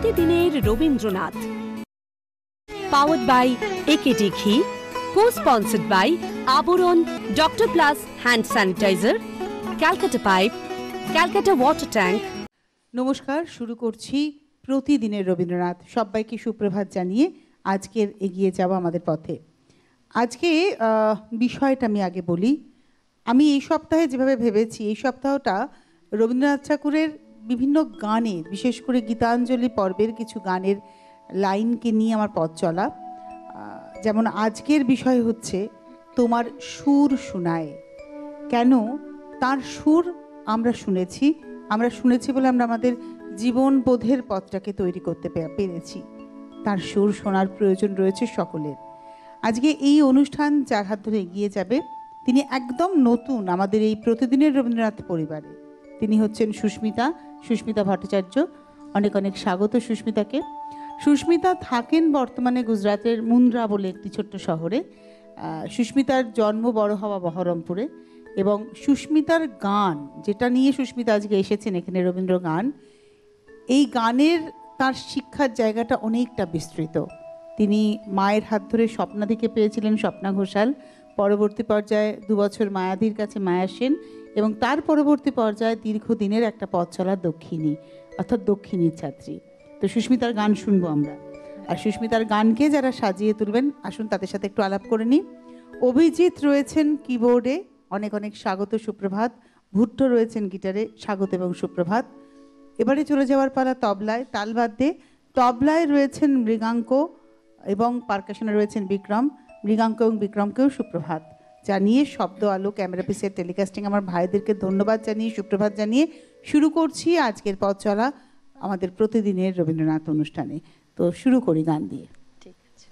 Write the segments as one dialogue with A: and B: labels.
A: প্রতিদিনের Rabindranath, powered by AKD ঘি, co-sponsored by Abaran, doctor plus hand sanitizer, Calcutta pipe, Calcutta water tank.
B: নমস্কার, শুরু করছি প্রতিদিনের রবীন্দ্রনাথ। সবাইকে সুপ্রভাত জানিয়ে আজকের এগিয়ে যাওয়া আমাদের পথে। আজকে বিষয়টা আমি আগে বলি। আমি এই সপ্তাহে যেভাবে ভেবেছি, এই সপ্তাহটা রবীন্দ্রনাথ ঠাকুরের বিভিন্ন গানের, বিশেষ করে গীতাঞ্জলি পর্বের কিছু গানের লাইনকে নিয়ে আমার পথ চলা। যেমন আজকের বিষয় হচ্ছে তোমার সুর শোনায়। কেন তার সুর আমরা শুনেছি বলে আমরা আমাদের জীবনবোধের পথটাকে তৈরি করতে পেরেছি। তার সুর শোনার প্রয়োজন রয়েছে সকলের। আজকে এই অনুষ্ঠান যার হাত ধরে এগিয়ে যাবে, তিনি একদম নতুন আমাদের এই প্রতিদিনের রবীন্দ্রনাথ পরিবারে। তিনি হচ্ছেন সুস্মিতা ভট্টাচার্য। অনেক অনেক স্বাগত সুস্মিতাকে। সুস্মিতা থাকেন বর্তমানে গুজরাটের মুন্দ্রা বলে একটি ছোট্ট শহরে। সুস্মিতার জন্ম বড় হওয়া বহরমপুরে, এবং সুস্মিতার গান, যেটা নিয়ে সুস্মিতা আজকে এসেছেন এখানে, রবীন্দ্র গান, এই গানের তার শিক্ষার জায়গাটা অনেকটা বিস্তৃত। তিনি মায়ের হাত ধরে স্বপ্নাদিকে পেয়েছিলেন, স্বপ্না ঘোষাল। পরবর্তী পর্যায়ে 2 বছর মায়াদির কাছে মায়া সেন, এবং তার পরবর্তী পর্যায়ে দীর্ঘদিনের একটা পথ চলা দক্ষিণীর ছাত্রী। তো সুস্মিতার গান শুনবো আমরা। আর সুস্মিতার গানকে যারা সাজিয়ে তুলবেন, আসুন তাদের সাথে একটু আলাপ করে নিই। অভিজিৎ রয়েছেন কিবোর্ডে, অনেক অনেক স্বাগত, সুপ্রভাত। ভুট্টো রয়েছেন গিটারে, স্বাগত এবং সুপ্রভাত। এবারে চলে যাওয়ার পালা তবলায়, তালবাদ্যে। তবলায় রয়েছেন মৃগাঙ্ক এবং পারকাশনে রয়েছেন বিক্রম। মৃগাঙ্ক এবং বিক্রমকেও সুপ্রভাত জানিয়ে, শব্দ আলো ক্যামেরা পিসের টেলিকাস্টিং আমার ভাইদেরকে ধন্যবাদ জানিয়ে, সুপ্রভাত জানিয়ে শুরু করছি আজকের পথ চলা আমাদের প্রতিদিনের রবীন্দ্রনাথ অনুষ্ঠানে। তো শুরু করি গান দিয়ে।
A: ঠিক আছে।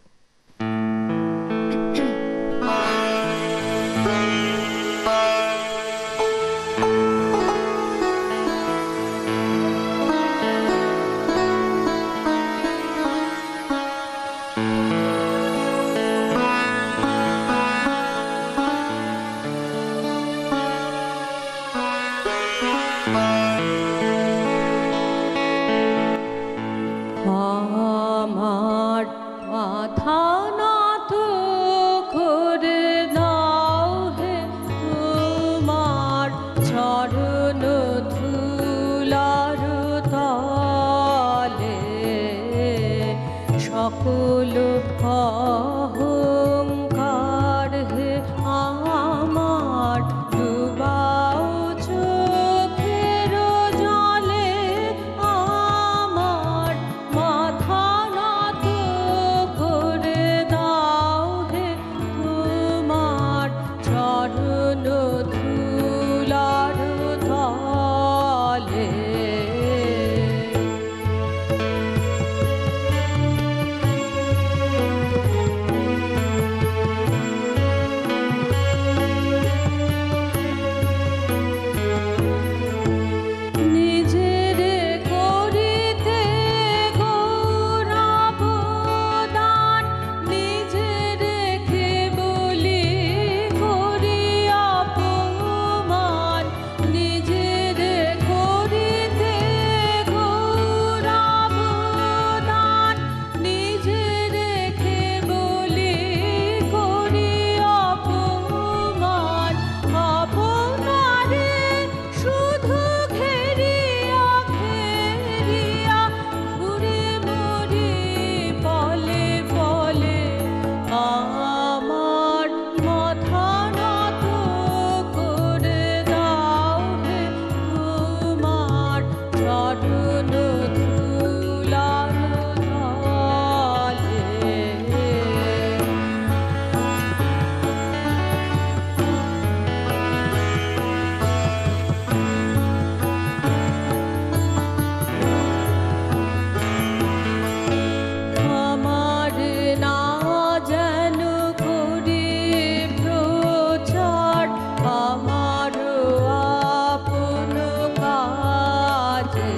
C: আমার মাথা নত করে দাও হে, তোমার চরণ ধুলার তলে সকল অহংকার হে আমার ডুবাও চোখের জলে। আমার মাথা নত করে দাও হে, তোমার চরণ ধুলার তলে। নিজের করিতে গৌরবদান, নিজের কেবলি করি অপমান। নিজের করিতে গৌরবদান, নিজের কেবলি করি অপমান। আপনারে শুধু ঘেরিয়া ঘেরিয়া ঘুরে মরি পলে পলে। আমার মাথা নত করে দাও হে, তোমার চরণ ধুলার তলে। আমার না যেন করি প্রচার, আমার আপন কাজে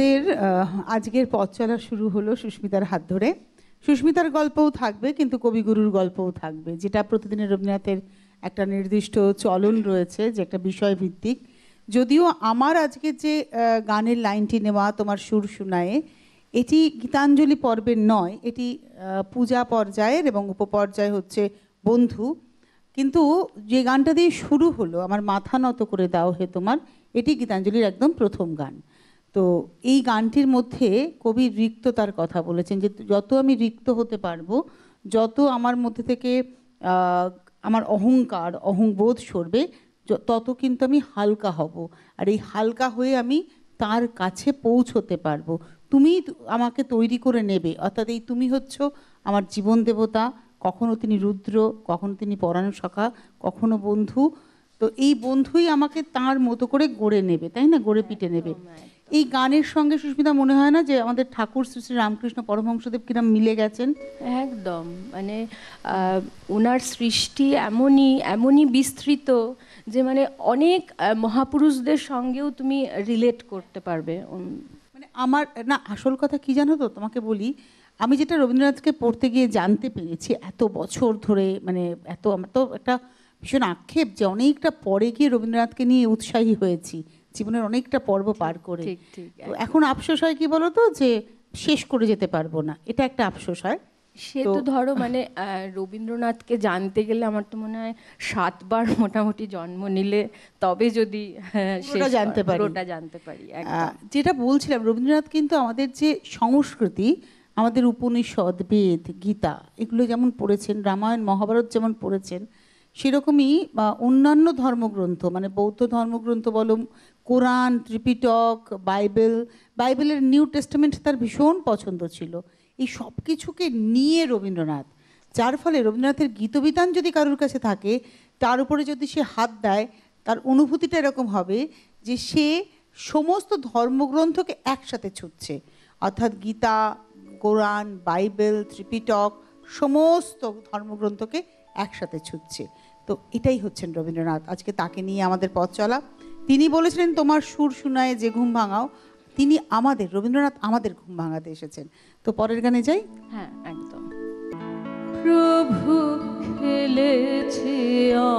B: আমাদের আজকের পথ চলা শুরু হলো সুস্মিতার হাত ধরে। সুস্মিতার গল্পও থাকবে, কিন্তু কবিগুরুর গল্পও থাকবে, যেটা প্রতিদিনের রবীন্দ্রনাথের একটা নির্দিষ্ট চলন রয়েছে, যে একটা বিষয়ভিত্তিক। যদিও আমার আজকে যে গানের লাইনটি নেওয়া, তোমার সুর শোনায়ে, এটি গীতাঞ্জলি পর্বের নয়, এটি পূজা পর্যায়ের, এবং উপপর্যায় হচ্ছে বন্ধু। কিন্তু যে গানটা দিয়ে শুরু হলো, আমার মাথা নত করে দাও হে তোমার, এটি গীতাঞ্জলির একদম প্রথম গান। তো এই গানটির মধ্যে কবি রিক্ততার কথা বলেছেন, যে যত আমি রিক্ত হতে পারবো, যত আমার মধ্যে থেকে আমার অহংকার অহংবোধ সরবে, তত কিন্তু আমি হালকা হব, আর এই হালকা হয়ে আমি তার কাছে পৌঁছতে পারবো। তুমি আমাকে তৈরি করে নেবে, অর্থাৎ এই তুমি হচ্ছ আমার জীবন দেবতা। কখনো তিনি রুদ্র, কখনো তিনি পরাণ সখা, কখনো বন্ধু। তো এই বন্ধুই আমাকে তার মতো করে গড়ে নেবে, তাই না, গড়ে পিটে নেবে। এই গানের সঙ্গে সুস্মিতা মনে হয় না যে আমাদের ঠাকুর শ্রী শ্রী রামকৃষ্ণ পরমহংসদেব কিরম মিলে গেছেন?
C: একদম, মানে ওনার সৃষ্টি এমনই বিস্তৃত যে মানে অনেক মহাপুরুষদের সঙ্গেও তুমি রিলেট করতে পারবে।
B: মানে আমার না, আসল কথা কি জানো তো, তোমাকে বলি, আমি যেটা রবীন্দ্রনাথকে পড়তে গিয়ে জানতে পেরেছি এত বছর ধরে, মানে আমার তো একটা ভীষণ আক্ষেপ যে অনেকটা পরে গিয়ে রবীন্দ্রনাথকে নিয়ে উৎসাহী হয়েছি, জীবনের অনেকটা পর্ব পার করে। তো এখন আফসোস হয় কি বলো তো, যে শেষ করে যেতে পারবো না, এটা একটা আফসোস হয়।
C: সে তো ধরো মানে রবীন্দ্রনাথকে জানতে গেলে আমার তো মনে হয় 7 বার মোটামুটি জন্ম নিলে তবে যদি
B: জানতে পারি। যেটা বলছিলাম, রবীন্দ্রনাথ কিন্তু আমাদের যে সংস্কৃতি, আমাদের উপনিষদ, বেদ, গীতা, এগুলো যেমন পড়েছেন, রামায়ণ মহাভারত যেমন পড়েছেন, সেরকমই অন্যান্য ধর্মগ্রন্থ, মানে বৌদ্ধ ধর্মগ্রন্থ বলো, কোরআন, ত্রিপিটক, বাইবেলের নিউ টেস্টামেন্ট তার ভীষণ পছন্দ ছিল। এই সব কিছুকে নিয়ে রবীন্দ্রনাথ, যার ফলে রবীন্দ্রনাথের গীতবিতান যদি কারোর কাছে থাকে, তার উপরে যদি সে হাত দেয়, তার অনুভূতিটা এরকম হবে যে সে সমস্ত ধর্মগ্রন্থকে একসাথে ছুঁচ্ছে, অর্থাৎ গীতা, কোরআন, বাইবেল, ত্রিপিটক, সমস্ত ধর্মগ্রন্থকে একসাথে ছুঁচ্ছে। তো এটাই হচ্ছেন রবীন্দ্রনাথ। আজকে তাকে নিয়ে আমাদের পথ চলা। তিনি বলেছিলেন তোমার সুর শোনায় যে ঘুম ভাঙাও, তিনি আমাদের রবীন্দ্রনাথ আমাদের ঘুম ভাঙাতে এসেছেন। তো পরের গানে যাই।
C: হ্যাঁ, একদম। প্রভু খেলেছে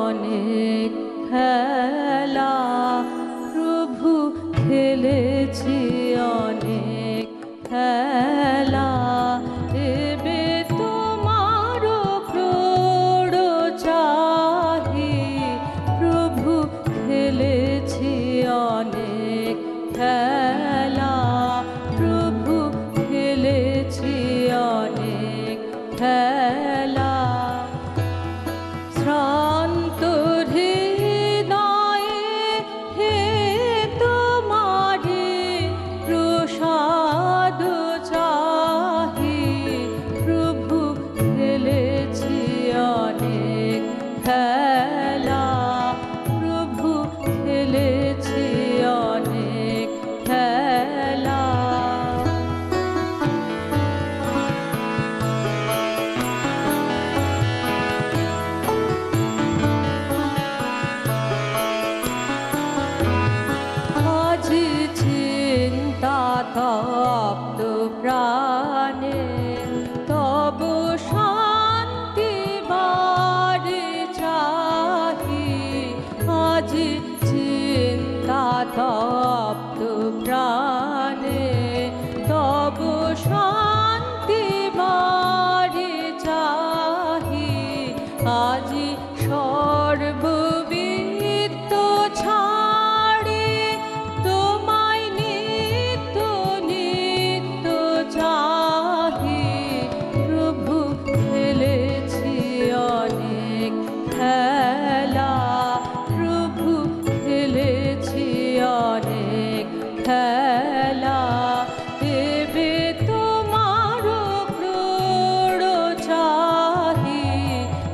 C: অনেক খেলা, প্রভু খেলেছে অনেক খেলা, এবে তোমার ক্রোড় চাহি, প্রভু খেলেছে অনেক খেলা, প্রভু খেলেছে অনেক খেলা, শ্রান্ত হৃদয়ে হে তোমারে প্রসাদ চাহি, প্রভু খেলেছে অনেক খেলা, প্রভু খেলেছে অনেক খেলা। আজ চিন্তা তপ্ত প্রাণে তব শান্তি বারে চাহি, আজ চিন্তা তপ্ত প্রাণে তব শান্তি বারে চাহি, আজ সর্ববিত্ত ছাড়ে তোমায় নিত্য নিত্য চাহি, প্রভু খেলেছি অনেক খেলা, প্রভু খেলেছি অনেক খেলা, এবে তোমার ক্রোড় চাহি,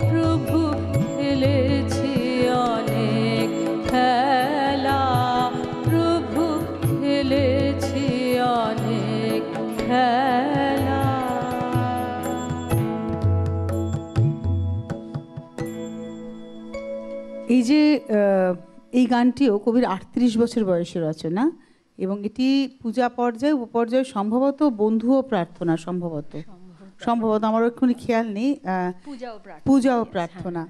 C: প্রভু খেলেছি অনেক খেলা, প্রভু খেলেছি অনেক খেলা।
B: এই যে এই গানটিও কবির 38 বছর বয়সে রচনা, এবং এটি পূজা পর্যায়ে উপপর্যায়ে সম্ভবত বন্ধু ও প্রার্থনা, সম্ভবত আমার এক্ষুনি খেয়াল নেই, পূজা ও প্রার্থনা।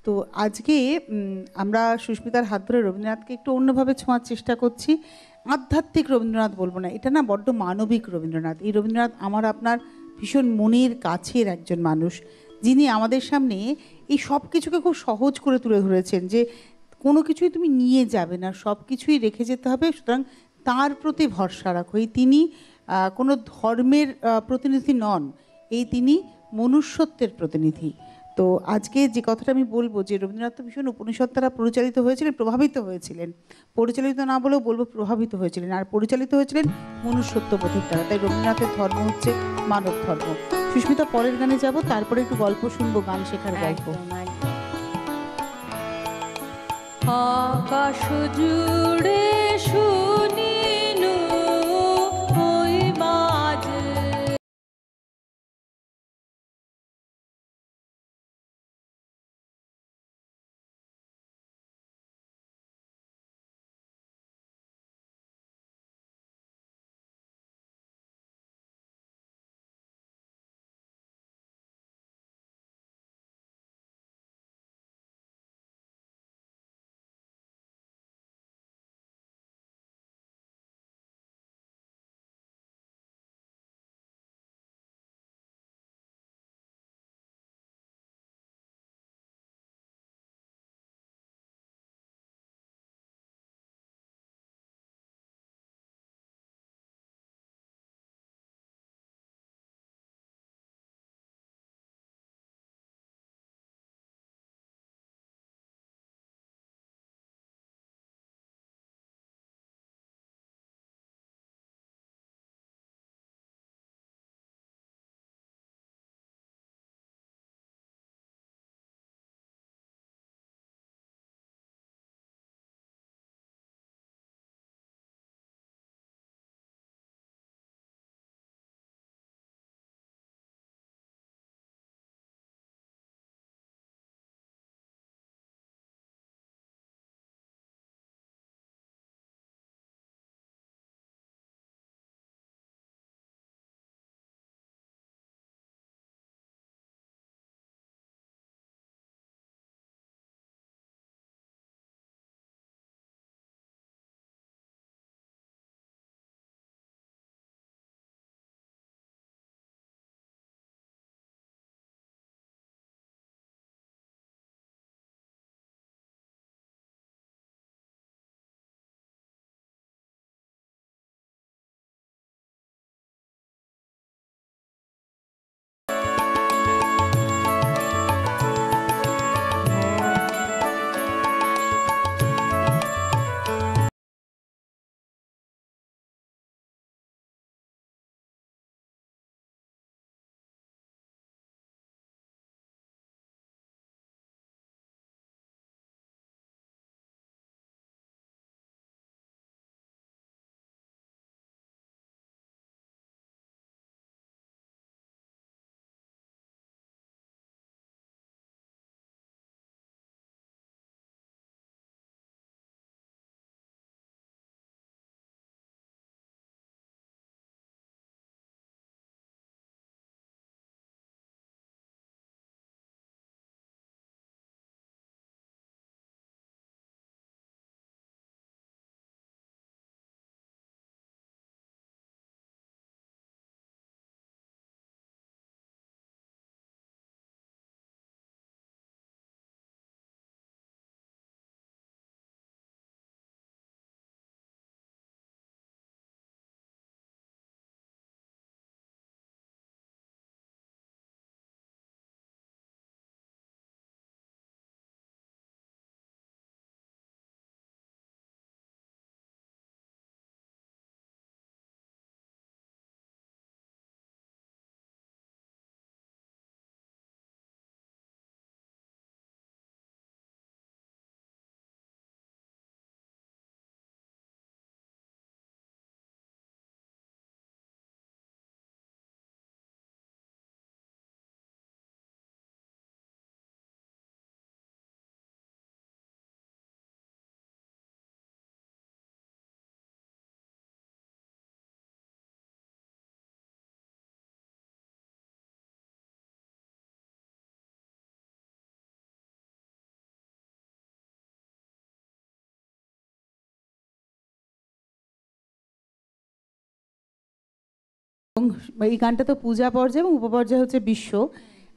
B: তো আজকে আমরা সুস্মিতার হাত ধরে রবীন্দ্রনাথকে একটু অন্যভাবে ছোঁয়ার চেষ্টা করছি। আধ্যাত্মিক রবীন্দ্রনাথ বলবো না, এটা না, বড্ড মানবিক রবীন্দ্রনাথ। এই রবীন্দ্রনাথ আমার আপনার ভীষণ মনের কাছের একজন মানুষ, যিনি আমাদের সামনে এই সব কিছুকে খুব সহজ করে তুলে ধরেছেন, যে কোনো কিছুই তুমি নিয়ে যাবে না, সব কিছুই রেখে যেতে হবে, সুতরাং তার প্রতি ভরসা রাখো। এই তিনি কোনো ধর্মের প্রতিনিধি নন, এই তিনি মনুষ্যত্বের প্রতিনিধি। তো আজকে যে কথাটা আমি বলবো, যে রবীন্দ্রনাথ তো ভীষণ উপনিষদ দ্বারা পরিচালিত হয়েছিলেন, প্রভাবিত হয়েছিলেন, পরিচালিত না বলেও বলবো প্রভাবিত হয়েছিলেন, আর পরিচালিত হয়েছিলেন মনুষ্যত্ববোধের দ্বারা। তাই রবীন্দ্রনাথের ধর্ম হচ্ছে মানব ধর্ম। সুস্মিতা, পরের গানে যাব, তারপরে একটু গল্প শুনবো, গান শেখার গল্প।
C: আকাশ জুড়ে শুনিনু ওই বাজে
B: এই গানটা তো পূজা পর্যায়ে এবং উপপর্যায়ে হচ্ছে বিশ্ব।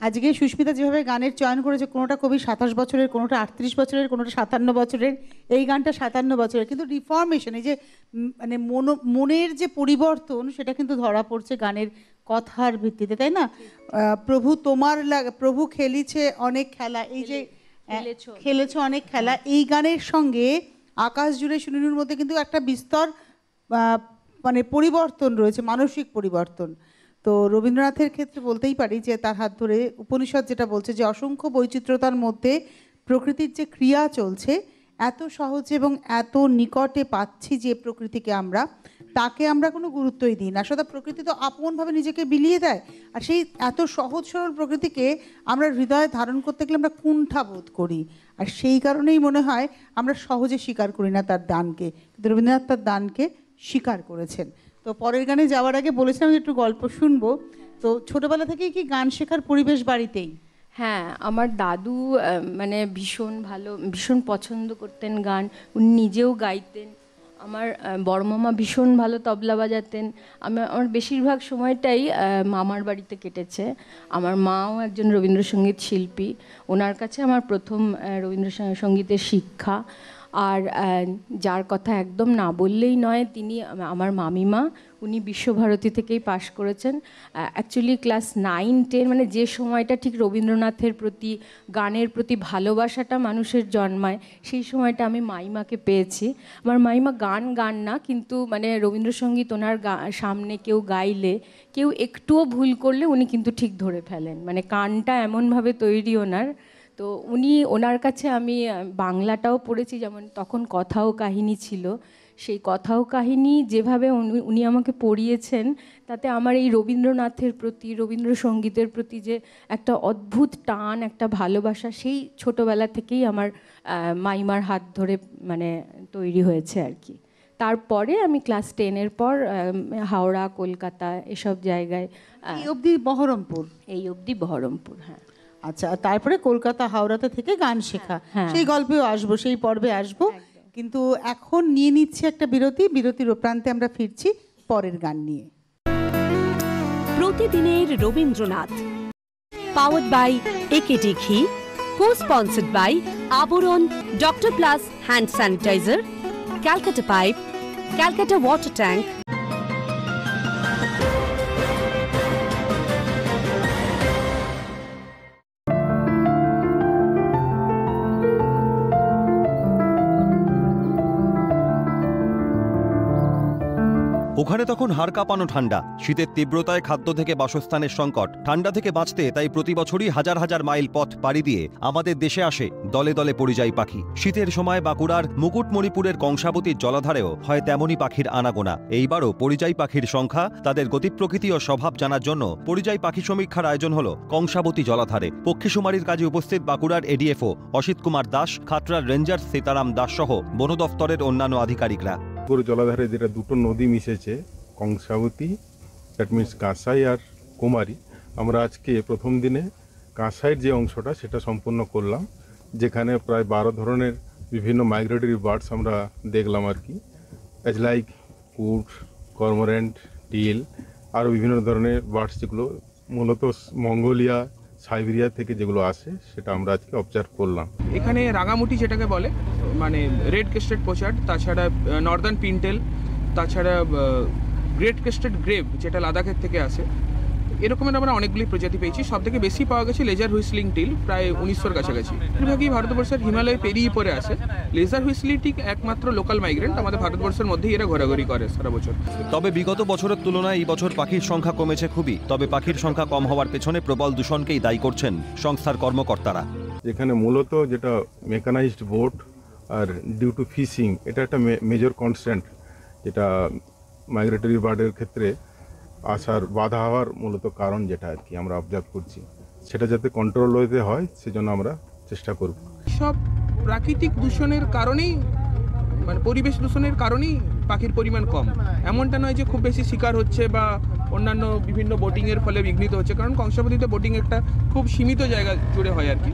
B: আজকে সুস্মিতা যেভাবে গানের চয়ন করেছে, কোনোটা কবি 27 বছরের, কোনোটা 38 বছরের, কোনোটা 57 বছরের, এই গানটা 57 বছরের, কিন্তু রিফর্মেশন, এই যে মানে মনের যে পরিবর্তন, সেটা কিন্তু ধরা পড়ছে গানের কথার ভিত্তিতে, তাই না? প্রভু তোমার প্রভু খেলিছে অনেক খেলা, এই যে খেলেছো অনেক খেলা, এই গানের সঙ্গে আকাশ জুড়ে শুনিনুর মধ্যে কিন্তু একটা বিস্তর মানে পরিবর্তন রয়েছে, মানসিক পরিবর্তন। তো রবীন্দ্রনাথের ক্ষেত্রে বলতেই পারি যে তার হাত ধরে উপনিষদ যেটা বলছে যে অসংখ্য বৈচিত্র্যতার মধ্যে প্রকৃতির যে ক্রিয়া চলছে, এত সহজে এবং এত নিকটে পাচ্ছি যে প্রকৃতিকে আমরা, তাকে আমরা কোনো গুরুত্বই দিই না। আসলে প্রকৃতি তো আপনভাবে নিজেকে বিলিয়ে দেয়, আর সেই এত সহজ সরল প্রকৃতিকে আমরা হৃদয়ে ধারণ করতে গেলে আমরা কুণ্ঠা বোধ করি, আর সেই কারণেই মনে হয় আমরা সহজে স্বীকার করি না তার দানকে। কিন্তু রবীন্দ্রনাথ তার দানকে স্বীকার করেছেন। তো পরের গানে যাওয়ার আগে বলেছিলাম একটু গল্প শুনবো। তো ছোটবেলা থেকেই কি গান শেখার পরিবেশ বাড়িতেই?
C: হ্যাঁ, আমার দাদু মানে ভীষণ পছন্দ করতেন গান, উনি নিজেও গাইতেন। আমার বড় মামা ভীষণ ভালো তবলা বাজাতেন। আমার বেশিরভাগ সময়টাই মামার বাড়িতে কেটেছে। আমার মাও একজন রবীন্দ্রসঙ্গীত শিল্পী, ওনার কাছে আমার প্রথম রবীন্দ্রসঙ্গীতের শিক্ষা। আর যার কথা একদম না বললেই নয়, তিনি আমার মামিমা, উনি বিশ্বভারতী থেকেই পাশ করেছেন। অ্যাকচুয়ালি ক্লাস 9-10 মানে যে সময়টা ঠিক রবীন্দ্রনাথের প্রতি, গানের প্রতি ভালোবাসাটা মানুষের জন্মায়, সেই সময়টা আমি মাইমাকে পেয়েছি। আমার মাইমা গান না, কিন্তু মানে রবীন্দ্রসঙ্গীত ওনার সামনে কেউ গাইলে, কেউ একটুও ভুল করলে উনি কিন্তু ঠিক ধরে ফেলেন, মানে কানটা এমনভাবে তৈরি ওনার। তো ওনার কাছে আমি বাংলাটাও পড়েছি, যেমন তখন কথা ও কাহিনী ছিল, সেই কথা ও কাহিনী যেভাবে উনি আমাকে পড়িয়েছেন, তাতে আমার এই রবীন্দ্রনাথের প্রতি, রবীন্দ্রসঙ্গীতের প্রতি যে একটা অদ্ভুত টান, একটা ভালোবাসা, সেই ছোটোবেলা থেকেই আমার মাইমার হাত ধরে মানে তৈরি হয়েছে আর কি। তারপরে আমি ক্লাস 10-এর পর হাওড়া, কলকাতা এসব জায়গায়,
B: এই অবধি
C: বহরমপুর, হ্যাঁ।
B: আচ্ছা, তারপরে কলকাতা হাওড়াতে থেকে গান শেখা, সেই গল্পেও আসবো, সেই পর্বে আসবো। কিন্তু এখন নিয়ে নিচ্ছে একটা বিরতির প্রান্তে আমরা ফিরছি পরের গান নিয়ে।
A: প্রতিদিনের Rabindranath, powered by AKD ghee, co-sponsored by Abaran, doctor plus hand sanitizer, Calcutta pipe, Calcutta water tank.
D: ওখানে তখন হাড় কাঁপানো ঠান্ডা, শীতের তীব্রতায় খাদ্য থেকে বাসস্থানের সংকট। ঠান্ডা থেকে বাঁচতে তাই প্রতি বছরই হাজার হাজার মাইল পথ পাড়ি দিয়ে আমাদের দেশে আসে দলে দলে পরিযায়ী পাখি। শীতের সময় বাঁকুড়ার মুকুটমণিপুরের কংসাবতীর জলাধারেও হয় তেমনই পাখির আনাগোনা। এইবারও পরিযায়ী পাখির সংখ্যা, তাদের গতিপ্রকৃতি ও স্বভাব জানার জন্য পরিযায়ী পাখি সমীক্ষার আয়োজন হলো কংসাবতী জলাধারে। পক্ষীশুমারির কাজে উপস্থিত বাঁকুড়ার এডিএফও অসিত কুমার দাস, খাতড়ার রেঞ্জার সীতারাম দাস সহ বন দফতরের অন্যান্য আধিকারিকরা।
E: জলাধারে যেটা দুটো নদী মিশেছে, কংসাবতী, দ্যাট মিনস কাঁসাই আর কুমারী। আমরা আজকে প্রথম দিনে কাঁসাইয়ের যে অংশটা সেটা সম্পূর্ণ করলাম, যেখানে প্রায় 12 ধরনের বিভিন্ন মাইগ্রেটরি বার্ডস আমরা দেখলাম আর কি, অ্যাজ লাইক উট, কর্মোরেন্ট, টিল, আরও বিভিন্ন ধরনের বার্ডস যেগুলো মূলত মঙ্গোলিয়া, সাইবেরিয়া থেকে যেগুলো আসে, সেটা আমরা আজকে অবজার্ভ করলাম।
F: এখানে রাঙামুটি যেটাকে বলে, মানে রেড ক্রেস্টেড পোচার্ড, তাছাড়া নর্দার্ন পিনটেল, তাছাড়া গ্রেট ক্রেস্টেড গ্রেভ যেটা লাদাখের থেকে আসে, এরকমের আমরা অনেকগুলি প্রজাতি পেয়েছি। সব থেকে বেশি পাওয়া গেছে লেজার হুইসলিং টিল, প্রায় 1900-র কাছাকাছি। বেশিরভাগই ভারতবর্ষের হিমালয় পেরিয়ে পরে আসে। লেজার হুইসলিং টিল একমাত্র লোকাল মাইগ্রেন্ট, আমাদের ভারতবর্ষের মধ্যেই এরা ঘোরাঘুরি করে সারা বছর।
D: তবে বিগত বছরের তুলনায় এই বছর পাখির সংখ্যা কমেছে খুবই। তবে পাখির সংখ্যা কম হওয়ার পেছনে প্রবল দূষণকেই দায়ী করছেন সংস্থার কর্মকর্তারা।
E: এখানে মূলত যেটা মেকানাইজড বোট আর ডিউ টু ফিশিং, এটা একটা মেজর কনস্ট্যান্ট, যেটা মাইগ্রেটরি বার্ডের ক্ষেত্রে আসার বাধা হওয়ার মূলত কারণ, যেটা আর কি আমরা অবজার্ভ করছি, সেটা যাতে কন্ট্রোল হতে হয় সেজন্য আমরা চেষ্টা করব।
F: সব প্রাকৃতিক দূষণের কারণেই, মানে পরিবেশ দূষণের কারণেই পাখির পরিমাণ কম। এমনটা নয় যে খুব বেশি শিকার হচ্ছে বা অন্যান্য বিভিন্ন বোটিংয়ের ফলে বিঘ্নিত হচ্ছে, কারণ কংসাবতীতে বোটিং একটা খুব সীমিত জায়গা জুড়ে হয় আর কি।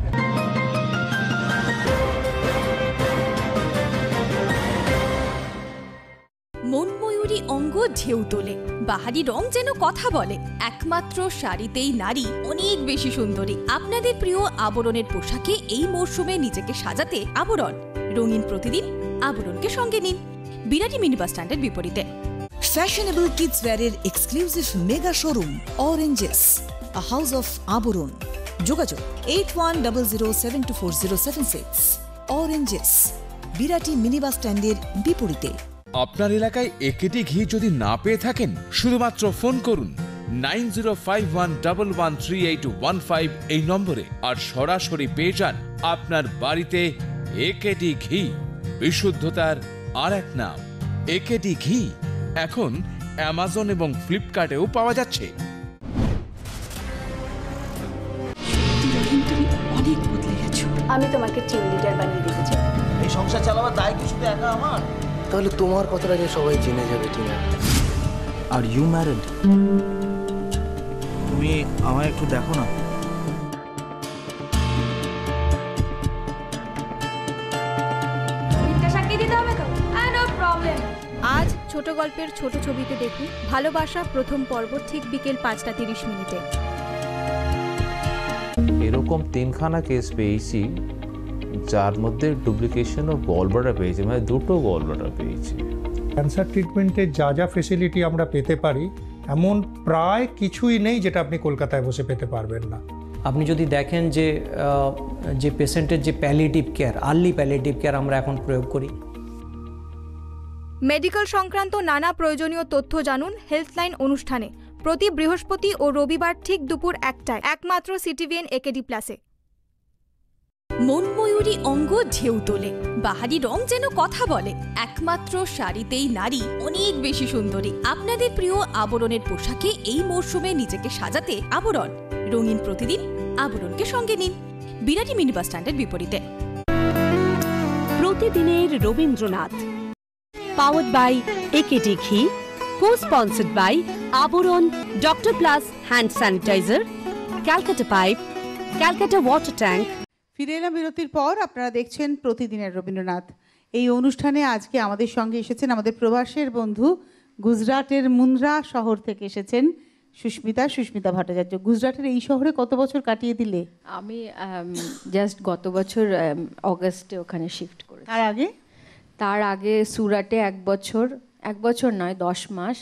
G: মনময়ূরী মনময়ূরী অঙ্গ ঢেউ তোলে, বাহারি রং যেন কথা বলে। একমাত্র শাড়িতেই নারী অনেক বেশি সুন্দরী। আপনাদের প্রিয় আবরণের পোশাকে এই মরশুমে নিজেকে সাজাতে আবরণ। রঙিন প্রতিদিন আবরণকে সঙ্গে নিন, বিরাটি মিনি বাস স্ট্যান্ডের বিপরীতে।
H: ফ্যাশনেবল কিডস ওয়্যারের exclusive mega showroom Oranges, a house of Abaran. যোগাযোগ 8100724076। অরেঞ্জেস, বিরাটি মিনি বাস স্ট্যান্ডের বিপরীতে।
I: আপনার এলাকায় একেটি ঘি যদি না পেয়ে থাকেন, শুধুমাত্র ফোন করুন 9051113815 এই নম্বরে, আর সরাসরি পেয়ে যান আপনার বাড়িতে একেটি ঘি। বিশুদ্ধতার আর এক নাম একেটি ঘি। এখন অ্যামাজন এবং ফ্লিপকার্টেও পাওয়া যাচ্ছে।
G: তুমি অনেক বদলে গেছো। আমি তোমাকে টিম লিডার বানিয়ে দিতে চাই।
J: এই সংসার চালাবার দায় কি শুধু একা আমার? তাহলে তোমার কথাটা যে সবাই জেনে যাবে। Tina, are you married? তুমি আমায় একটু দেখো না।
K: আজ ছোট গল্পের ছোট ছবিতে দেখুন ভালোবাসা প্রথম পর্ব, ঠিক বিকেল 5:30।
L: এরকম 3খানা কেস পেয়েছি যার মধ্যে ডুপ্লিকেশন ও গলব্লাডার পেয়েছি, মানে 2টো গলব্লাডার পেয়েছি।
M: ক্যান্সার ট্রিটমেন্টে যা যা ফেসিলিটি আমরা পেতে পারি এমন প্রায় কিছুই নেই যেটা আপনি কলকাতায় বসে পেতে পারবেন না।
N: আপনি যদি দেখেন যে পেশেন্টের যে palliative care, early palliative care আমরা এখন প্রয়োগ করি।
K: মেডিকেল সংক্রান্ত নানা প্রয়োজনীয় তথ্য জানুন হেলথলাইন অনুষ্ঠানে প্রতি বৃহস্পতি ও রবিবার ঠিক দুপুর 1টায়, একমাত্র সিটিভিএন একেডি প্লাসে।
G: মনময়ূরী অঙ্গ ঢেউ তোলে, বাহারি রং যেন কথা বলে। একমাত্র শাড়িতেই নারী অনেক বেশি সুন্দরী। আপনাদের প্রিয় আবরণের পোশাকে এই মরশুমে নিজেকে সাজাতে আবরণ। রঙিন প্রতিদিন আবরণকে সঙ্গে নিন, বিরাটি মিনি বাস স্ট্যান্ডের বিপরীতে।
A: প্রতিদিনের Rabindranath, powered by AKD ghee, co-sponsored by Abaran, doctor plus hand sanitizer, Calcutta pipe, Calcutta water tank.
B: ফিরে এলাম বিরতির পর। আপনারা দেখছেন প্রতিদিনের রবীন্দ্রনাথ। এই অনুষ্ঠানে আজকে আমাদের সঙ্গে এসেছেন আমাদের প্রবাসের বন্ধু, গুজরাটের মুন্দ্রা শহর থেকে এসেছেন সুস্মিতা ভট্টাচার্য। গুজরাটের এই শহরে কত বছর কাটিয়ে দিলে?
C: আমি জাস্ট গত বছর অগাস্টে ওখানে শিফট করেছি।
B: তার আগে
C: সুরাটে 1 বছর নয় 10 মাস।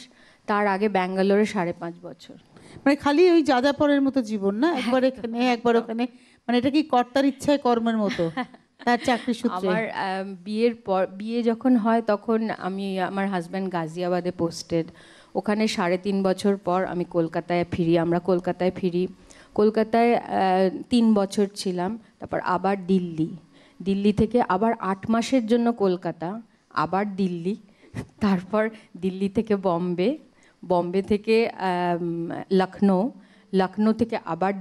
C: তার আগে ব্যাঙ্গালোরে 5.5 বছর।
B: মানে খালি ওই যাযাবরের মতো জীবন না, একবার এখানে একবার ওখানে, মানে এটা কি কর্তার ইচ্ছায় কর্মের মতো? তার চাকরি সূত্রে।
C: আমার বিয়ে যখন হয় তখন আমার হাজব্যান্ড গাজিয়াবাদে পোস্টেড। ওখানে 3.5 বছর পর আমি আমরা কলকাতায় ফিরি। কলকাতায় 3 বছর ছিলাম, তারপর আবার দিল্লি থেকে আবার 8 মাসের জন্য কলকাতা, আবার দিল্লি, তারপর দিল্লি থেকে বম্বে থেকে লখনৌ থেকে আবার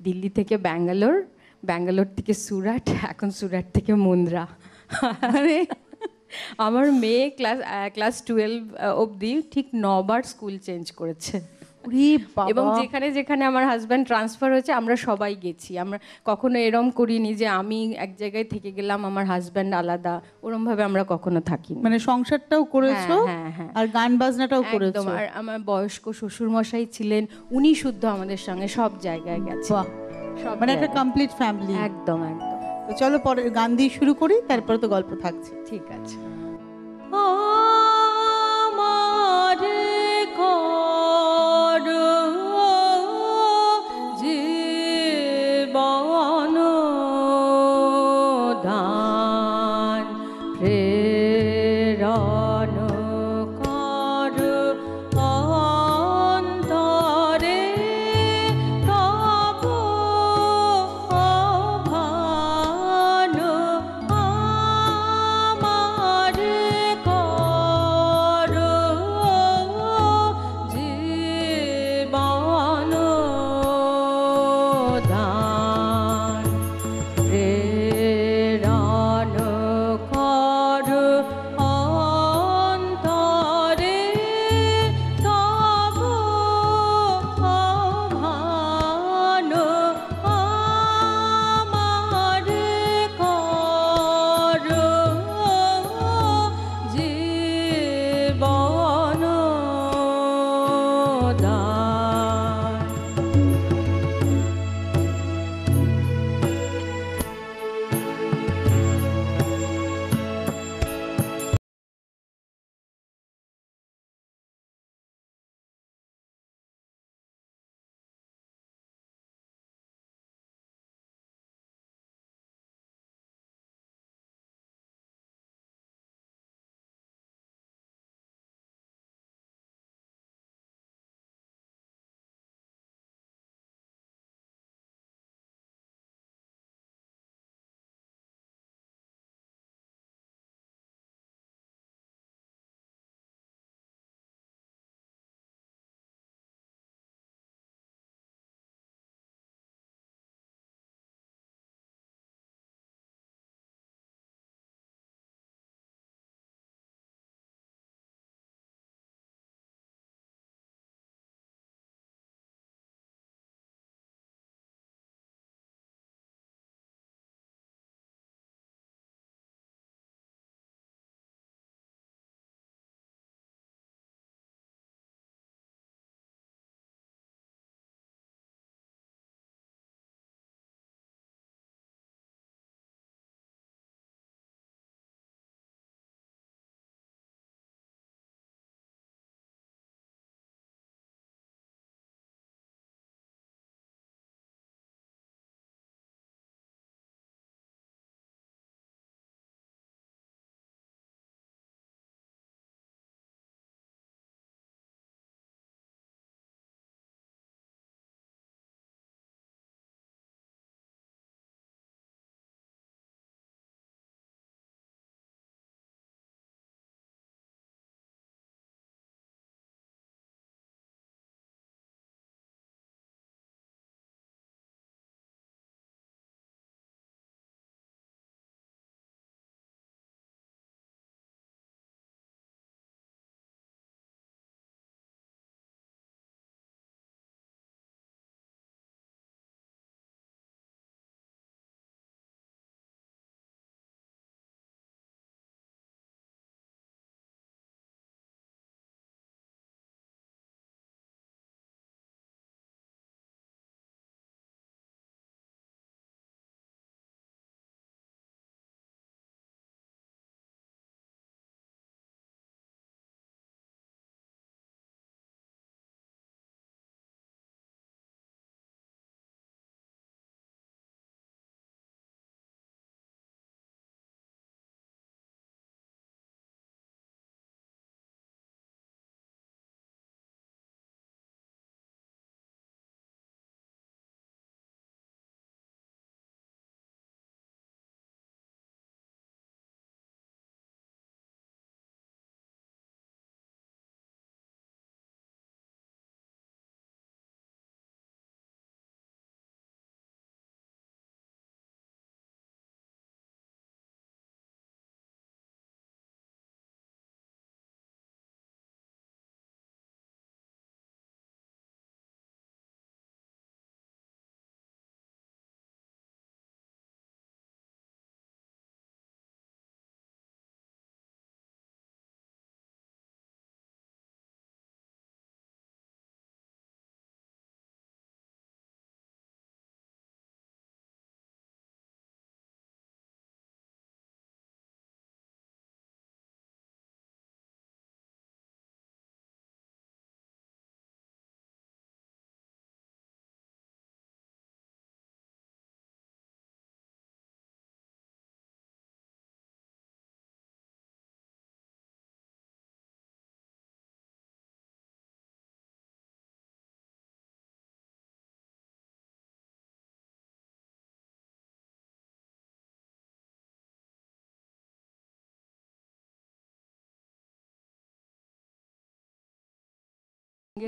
C: দিল্লি থেকে ব্যাঙ্গালোর থেকে সুরাট, এখন সুরাট থেকে মুন্দ্রা। মানে আমার মেয়ে ক্লাস 12 অবধি ঠিক 9 বার স্কুল চেঞ্জ করেছে। এবং যেখানে যেখানে আমার হাজব্যান্ড ট্রান্সফার হয়েছে আমরা সবাই গেছি। আমরা কখনো এরম করিনি যে আমি এক জায়গায় থেকে গেলাম আমার হাজব্যান্ড আলাদা, ওরম ভাবে আমরা কখনো থাকিনি।
B: মানে সংসারটাও করেছো আর গান বাজনাটাও করেছো।
C: আর আমার বয়স্ক শ্বশুর মশাই ছিলেন, উনি শুদ্ধ আমাদের সঙ্গে সব জায়গায় গেছে।
B: মানে একটা কমপ্লিট ফ্যামিলি।
C: একদম।
B: তো চলো পরে গান দিয়ে শুরু করি, তারপরে তো গল্প থাকছে।
C: ঠিক আছে।
O: আমার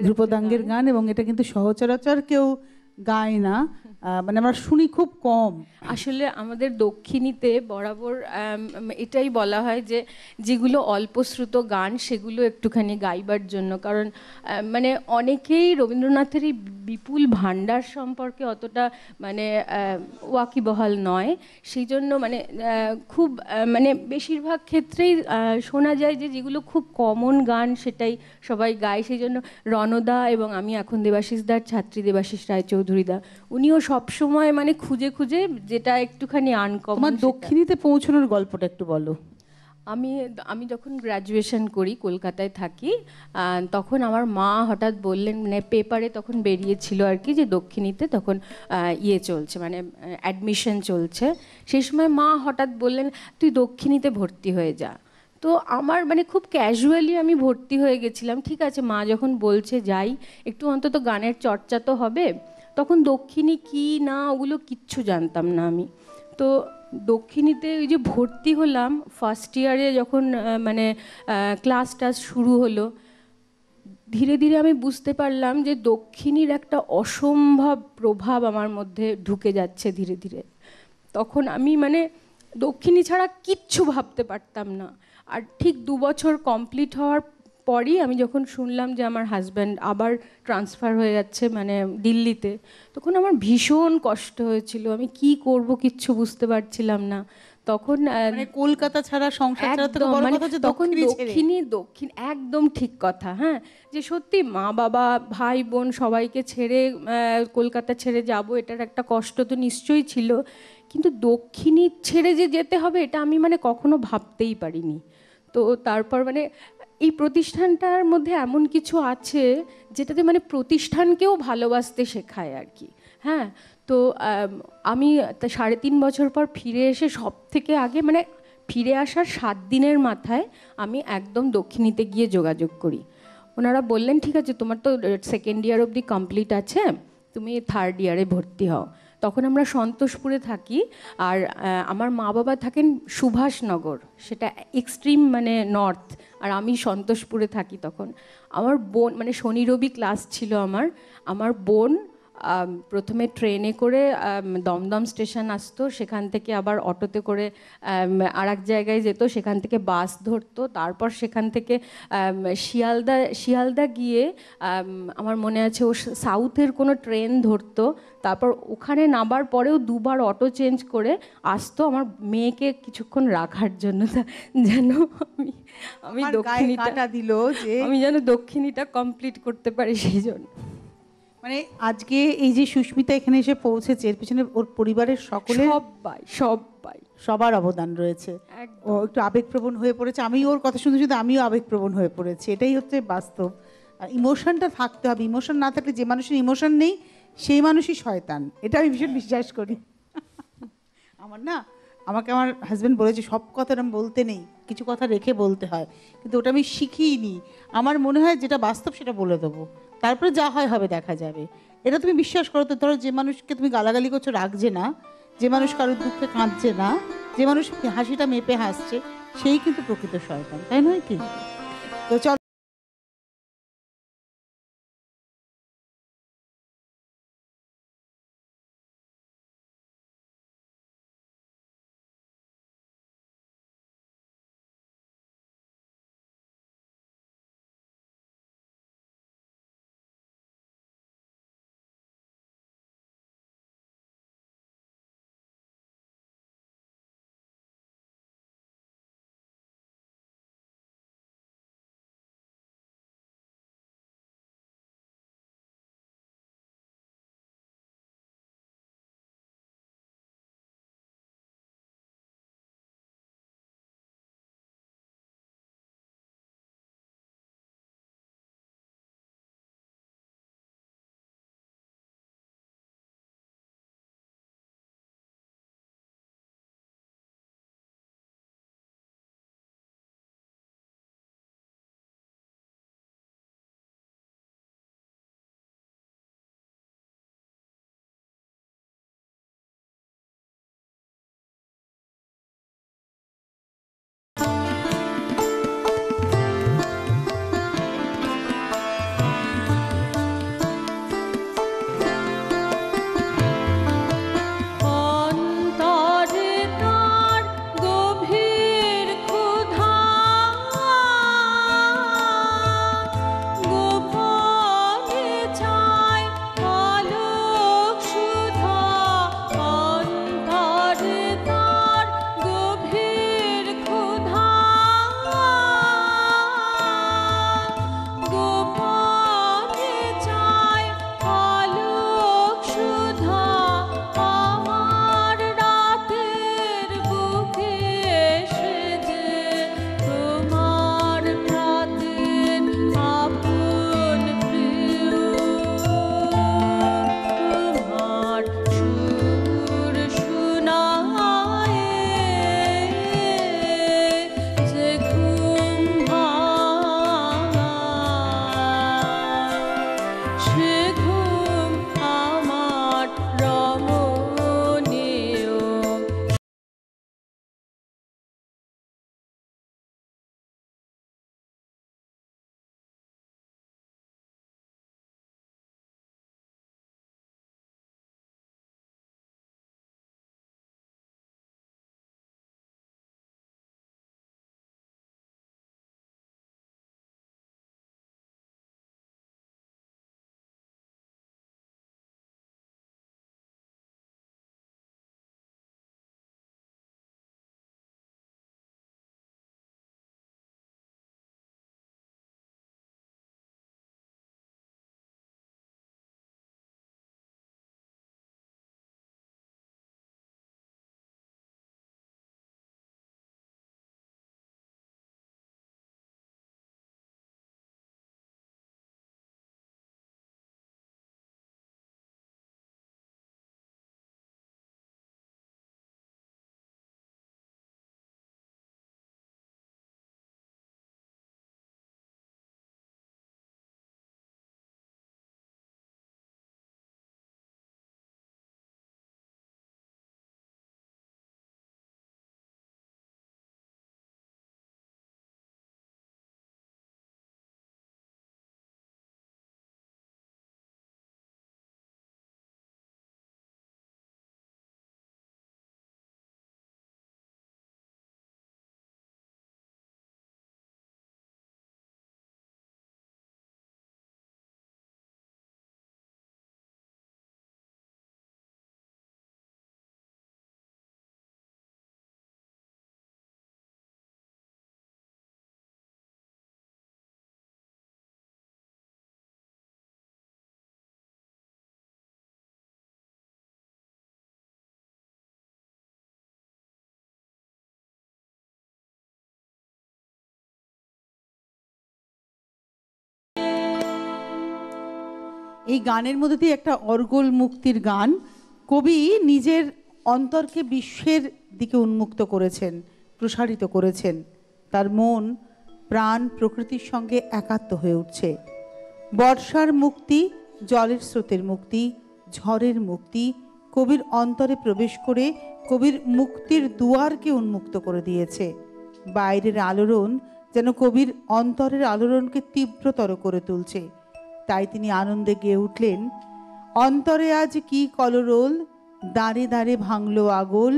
B: ধ্রুপদাঙ্গের গান, এবং এটা কিন্তু সহচরাচর কেউ গায় না, মানে আমরা শুনি খুব কম।
C: আসলে আমাদের দক্ষিণীতে বরাবর এটাই বলা হয় যে যেগুলো অল্পশ্রুত গান সেগুলো একটুখানি গাইবার জন্য, কারণ মানে অনেকেই রবীন্দ্রনাথের এই বিপুল ভাণ্ডার সম্পর্কে অতটা মানে ওয়াকিবহাল নয়, সেই জন্য মানে খুব মানে বেশিরভাগ ক্ষেত্রেই শোনা যায় যে যেগুলো খুব কমন গান সেটাই সবাই গায়। সেই জন্য রণদা এবং আমি এখন দেবাশিসদার ছাত্রী দেবাশিস রায়চৌধুরীদা, উনিও সবসময় মানে খুঁজে খুঁজে যেটা একটুখানি আনকমন।
B: তোমার দক্ষিণীতে পৌঁছানোর গল্পটা একটু বলো।
C: আমি যখন গ্র্যাজুয়েশন করি, কলকাতায় থাকি, তখন আমার মা হঠাৎ বললেন, মানে পেপারে তখন বেরিয়েছিল আর কি যে দক্ষিণীতে তখন ইয়ে চলছে, মানে অ্যাডমিশন চলছে। সেই সময় মা হঠাৎ বললেন তুই দক্ষিণীতে ভর্তি হয়ে যা। তো আমার মানে খুব ক্যাজুয়ালি আমি ভর্তি হয়ে গেছিলাম, ঠিক আছে মা যখন বলছে যাই, একটু অন্তত গানের চর্চা তো হবে। তখন দক্ষিণী কি না ওগুলো কিচ্ছু জানতাম না আমি। তো দক্ষিণীতে ওই যে ভর্তি হলাম, ফার্স্ট ইয়ারে যখন মানে ক্লাস টাস শুরু হলো, ধীরে ধীরে আমি বুঝতে পারলাম যে দক্ষিণীর একটা অসম্ভব প্রভাব আমার মধ্যে ঢুকে যাচ্ছে ধীরে ধীরে। তখন আমি মানে দক্ষিণী ছাড়া কিচ্ছু ভাবতে পারতাম না। আর ঠিক 2 বছর কমপ্লিট হওয়ার পরই আমি যখন শুনলাম যে আমার হাজব্যান্ড আবার ট্রান্সফার হয়ে যাচ্ছে মানে দিল্লিতে, তখন আমার ভীষণ কষ্ট হয়েছিল। আমি কি করব কিচ্ছু বুঝতে পারছিলাম না তখন।
B: মানে কলকাতা ছাড়া সংসার ছাড়া তো বড় কথা যে
C: তখন দক্ষিণ একদম ঠিক কথা। হ্যাঁ, যে সত্যি মা বাবা ভাই বোন সবাইকে ছেড়ে কলকাতা ছেড়ে যাব, এটার একটা কষ্ট তো নিশ্চয়ই ছিল, কিন্তু দক্ষিণী ছেড়ে যে যেতে হবে এটা আমি মানে কখনো ভাবতেই পারিনি। তো তারপর মানে এই প্রতিষ্ঠানটার মধ্যে এমন কিছু আছে যেটাতে মানে প্রতিষ্ঠানকেও ভালোবাসতে শেখায় আর কি। হ্যাঁ, তো আমি 3.5 বছর পর ফিরে এসে সব থেকে আগে মানে ফিরে আসার 7 দিনের মাথায় আমি একদম দক্ষিণীতে গিয়ে যোগাযোগ করি। ওনারা বললেন ঠিক আছে তোমার তো 2nd ইয়ার অবধি কমপ্লিট আছে, তুমি 3rd ইয়ারে ভর্তি হও। তখন আমরা সন্তোষপুরে থাকি, আর আমার মা বাবা থাকেন সুভাষনগর, সেটা এক্সট্রিম মানে নর্থ, আর আমি সন্তোষপুরে থাকি। তখন আমার বোন মানে শনি রবি ক্লাস ছিল আমার বোন প্রথমে ট্রেনে করে দমদম স্টেশন আসতো, সেখান থেকে আবার অটোতে করে আর এক জায়গায় যেত, সেখান থেকে বাস ধরতো, তারপর সেখান থেকে শিয়ালদা গিয়ে আমার মনে আছে ও সাউথের কোনো ট্রেন ধরতো, তারপর ওখানে নামার পরেও 2বার অটো চেঞ্জ করে আসতো আমার মেয়েকে কিছুক্ষণ রাখার জন্য, যেন আমি দক্ষিণীটা
B: দিল যে
C: আমি যেন দক্ষিণীটা কমপ্লিট করতে পারি। সেই জন্য
B: মানে আজকে এই যে সুস্মিতা এখানে এসে পৌঁছেছে, এর পিছনে ওর পরিবারের সকলে সবার অবদান রয়েছে। ও একটু আবেগপ্রবণ হয়ে পড়েছে, আমি ওর কথা শুনতে শুনতে আমিও আবেগপ্রবণ হয়ে পড়েছি। এটাই হচ্ছে বাস্তব। ইমোশনটা থাকতে হবে, ইমোশন না থাকলে, যে মানুষের ইমোশন নেই সেই মানুষই শয়তান, এটা আমি ভীষণ বিশ্বাস করি। আমাকে আমার হাজব্যান্ড বলেছে সব কথা আমি বলতে নেই, কিছু কথা রেখে বলতে হয়, কিন্তু ওটা আমি শিখিনি। আমার মনে হয় যেটা বাস্তব সেটা বলে দেবো, তারপরে যা হয় হবে, দেখা যাবে। এটা তুমি বিশ্বাস করো তো, ধরো যে মানুষকে তুমি গালাগালি করছো রাখছে না, যে মানুষ কারোর দুঃখে কাঁদছে না, যে মানুষ হাসিটা মেপে হাসছে, সেই কিন্তু প্রকৃত শয়তান, তাই নয় কি? তো চল। এই গানের মধ্যে দিয়ে একটা অর্গল মুক্তির গান। কবি নিজের অন্তরকে বিশ্বের দিকে উন্মুক্ত করেছেন, প্রসারিত করেছেন। তার মন প্রাণ প্রকৃতির সঙ্গে একাত্ম হয়ে উঠছে। বর্ষার মুক্তি, জলের স্রোতের মুক্তি, ঝড়ের মুক্তি কবির অন্তরে প্রবেশ করে কবির মুক্তির দুয়ারকে উন্মুক্ত করে দিয়েছে। বাইরের আলোড়ন যেন কবির অন্তরের আলোড়নকে তীব্রতর করে তুলছে। তাই তিনি আনন্দে গেয়ে উঠলেন, অন্তরে আজ কি কলরোল, দাঁড়ে দাঁড়ে ভাঙলো আগল,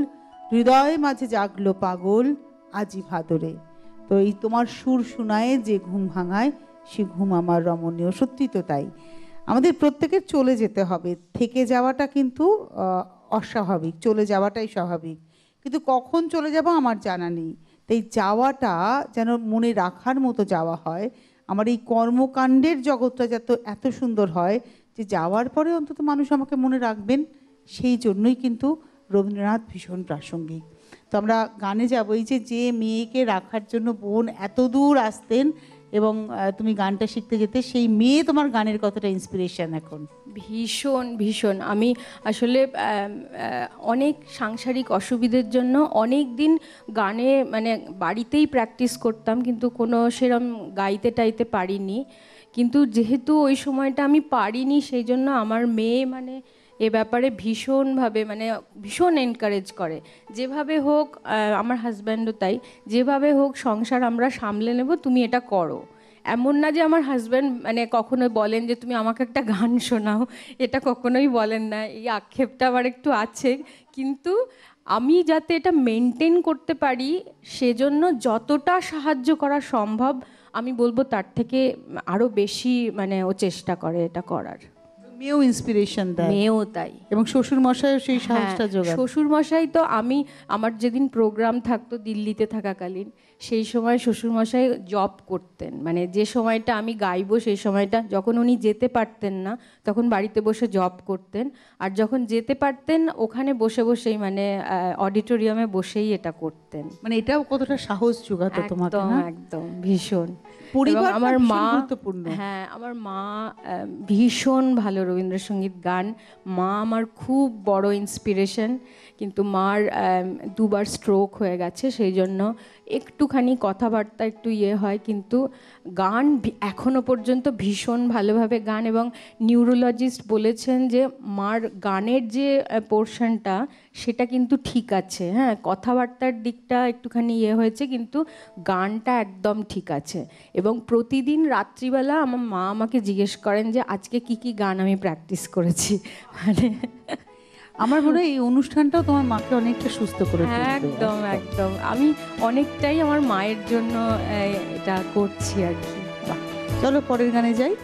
B: হৃদয় মাঝে জাগলো পাগল, আজি ভাদরে। তো এই তোমার সুর শোনায় যে ঘুম ভাঙায়, সে ঘুম আমার রমণীয়। সত্যি তো তাই, আমাদের প্রত্যেকের চলে যেতে হবে। থেকে যাওয়াটা কিন্তু অস্বাভাবিক, চলে যাওয়াটাই স্বাভাবিক, কিন্তু কখন চলে যাব আমার জানা নেই। তাই যাওয়াটা যেন মনে রাখার মতো যাওয়া হয়। আমার এই কর্মকাণ্ডের জগৎটা যাতে এত সুন্দর হয় যে যাওয়ার পরে অন্তত মানুষ আমাকে মনে রাখবেন, সেই জন্যই কিন্তু রবীন্দ্রনাথ ভীষণ প্রাসঙ্গিক। তো আমরা গানে যাবো। এই যে মেয়েকে রাখার জন্য বোন এত দূর আসতেন এবং তুমি গানটা শিখতে যেতে, সেই মেয়ে তোমার গানের কতটা ইন্সপিরেশন এখন?
C: ভীষণ ভীষণ। আমি আসলে অনেক সাংসারিক অসুবিধার জন্য অনেক দিন গানে মানে বাড়িতেই প্র্যাকটিস করতাম, কিন্তু কোনো সেরম গাইতে টাইতে পারিনি। কিন্তু যেহেতু ওই সময়টা আমি পারিনি, সেই জন্য আমার মেয়ে মানে এ ব্যাপারে ভীষণভাবে মানে ভীষণ এনকারেজ করে। যেভাবে হোক, আমার হাজব্যান্ডও তাই, যেভাবে হোক সংসার আমরা সামলে নেব, তুমি এটা করো। এমন না যে আমার হাজব্যান্ড মানে কখনোই বলেন যে তুমি আমাকে একটা গান শোনাও, এটা কখনোই বলেন না। এই আক্ষেপটা আমার একটু আছে, কিন্তু আমি যাতে এটা মেনটেন করতে পারি সেজন্য যতটা সাহায্য করা সম্ভব আমি বলবো তার থেকে আরও বেশি মানে ও চেষ্টা করে এটা করার।
B: মেয়েও ইন্সপিরেশন দেয়।
C: মেয়েও তাই।
B: এবং শ্বশুর মশাইও সেই সাহসটা যোগায়।
C: শ্বশুর মশাই তো আমার যেদিন প্রোগ্রাম থাকতো দিল্লিতে থাকাকালীন, সেই সময় শ্বশুর মশাই জব করতেন। মানে যে সময়টা আমি গাইবো সেই সময়টা, যখন উনি যেতে পারতেন না তখন বাড়িতে বসে জব করতেন, আর যখন যেতে পারতেন ওখানে বসে বসেই মানে অডিটোরিয়ামে বসেই এটা করতেন।
B: মানে এটাও কতটা সাহস যোগাতো তোমাকে না?
C: একদম ভীষণ।
B: পরিবার
C: আমার মা,
B: গুরুত্বপূর্ণ।
C: হ্যাঁ আমার মা ভীষণ ভালো রবীন্দ্রসঙ্গীত গান। মা আমার খুব বড় ইন্সপিরেশন, কিন্তু মার দুবার স্ট্রোক হয়ে গেছে, সেই জন্য একটুখানি কথাবার্তা একটু হয়, কিন্তু গান এখনো পর্যন্ত ভীষণ ভালোভাবে গান। এবং নিউরোলজিস্ট বলেছেন যে মার গানের যে পোর্শনটা সেটা কিন্তু ঠিক আছে, হ্যাঁ কথাবার্তার দিকটা একটুখানি হয়েছে, কিন্তু গানটা একদম ঠিক আছে। এবং প্রতিদিন রাত্রিবেলা আমার মা আমাকে জিজ্ঞেস করেন যে আজকে কি কি গান আমি প্র্যাকটিস করেছি। মানে
B: আমার মনে হয় এই অনুষ্ঠানটাও তোমার মাকে অনেকটা সুস্থ করে তুলবে।
C: একদম একদম। আমি অনেকটাই আমার মায়ের জন্য এটা করছি আর কি।
B: চলো পরের গানে যাই।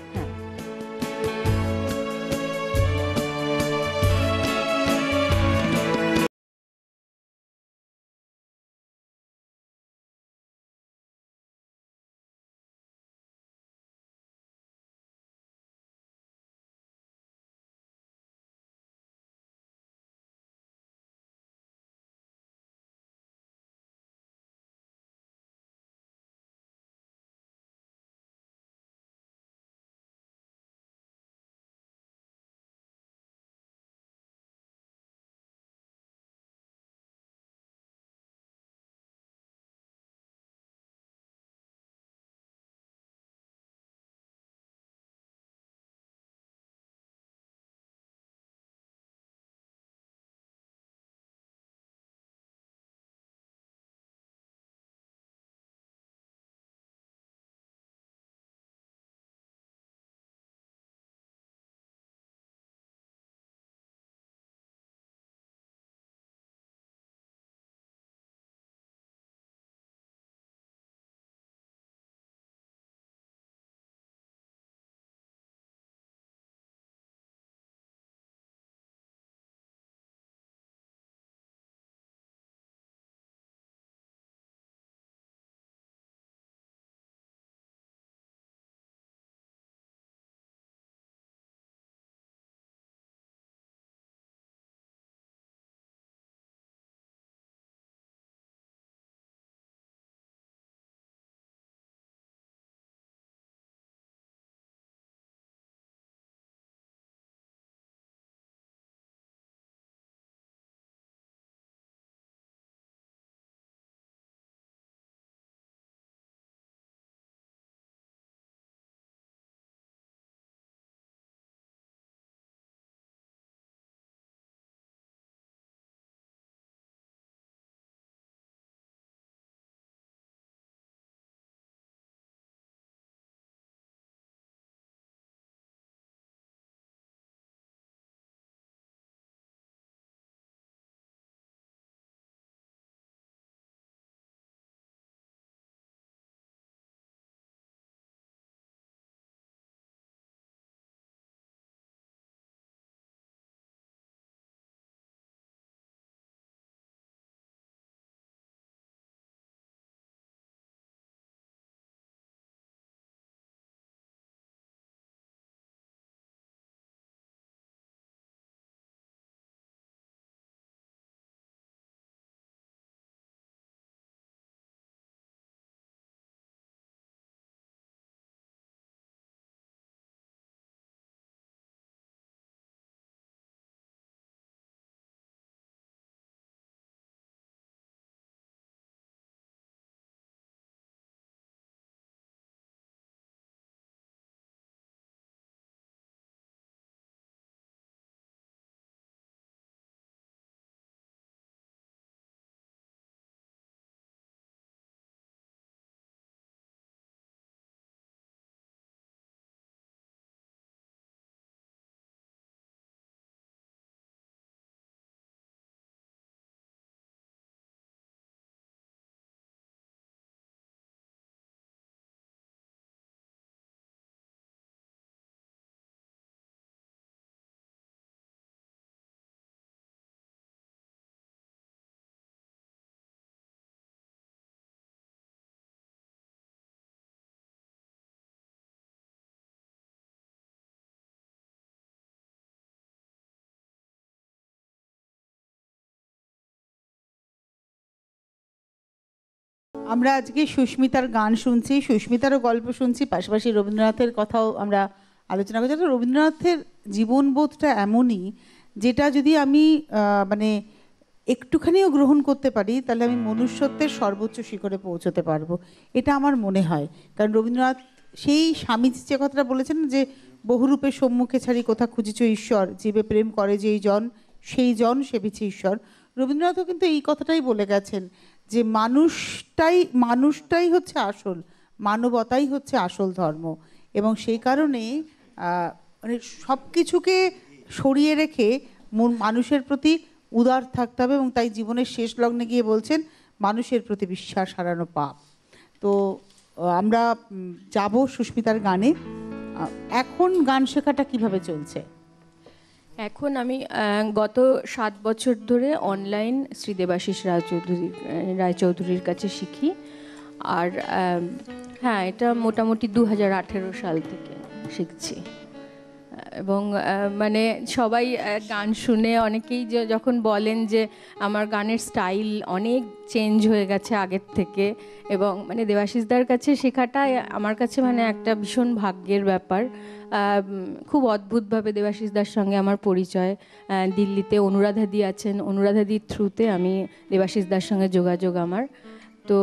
B: আমরা আজকে সুস্মিতার গান শুনছি, সুস্মিতারও গল্প শুনছি, পাশাপাশি রবীন্দ্রনাথের কথাও আমরা আলোচনা করছি। রবীন্দ্রনাথের জীবনবোধটা এমনই যেটা যদি আমি মানে একটুখানিও গ্রহণ করতে পারি তাহলে আমি মনুষ্যত্বের সর্বোচ্চ শিখরে পৌঁছতে পারবো, এটা আমার মনে হয়। কারণ রবীন্দ্রনাথ সেই স্বামীজি যে কথাটা বলেছেন যে বহুরূপে সম্মুখে ছাড়ি কোথা খুঁজিছ ঈশ্বর, জীবে প্রেম করে যেই জন সেই জন সেবিছে ঈশ্বর। রবীন্দ্রনাথও কিন্তু এই কথাটাই বলে গেছেন যে মানুষটাই হচ্ছে আসল, মানবতাই হচ্ছে আসল ধর্ম। এবং সেই কারণে মানে সব কিছুকে সরিয়ে রেখে মানুষের প্রতি উদার থাকতে হবে। এবং তাই জীবনের শেষ লগ্নে গিয়ে বলছেন মানুষের প্রতি বিশ্বাস হারানো পাপ। তো আমরা যাব সুস্মিতার গানে। এখন গান শেখাটা কিভাবে চলছে?
C: এখন আমি গত 7 বছর ধরে অনলাইন শ্রী দেবাশিস রায়চৌধুরীর কাছে শিখি। আর হ্যাঁ, এটা মোটামুটি 2018 সাল থেকে শিখছি। এবং মানে সবাই গান শুনে অনেকেই যখন বলেন যে আমার গানের স্টাইল অনেক চেঞ্জ হয়ে গেছে আগের থেকে, এবং মানে দেবাশিসদার কাছে শেখাটা আমার কাছে মানে একটা ভীষণ ভাগ্যের ব্যাপার। খুব অদ্ভুতভাবে দেবাশিসদার সঙ্গে আমার পরিচয়। দিল্লিতে অনুরাধাদি আছেন, অনুরাধাদির থ্রুতে আমি দেবাশিসদার সঙ্গে যোগাযোগ আমার। তো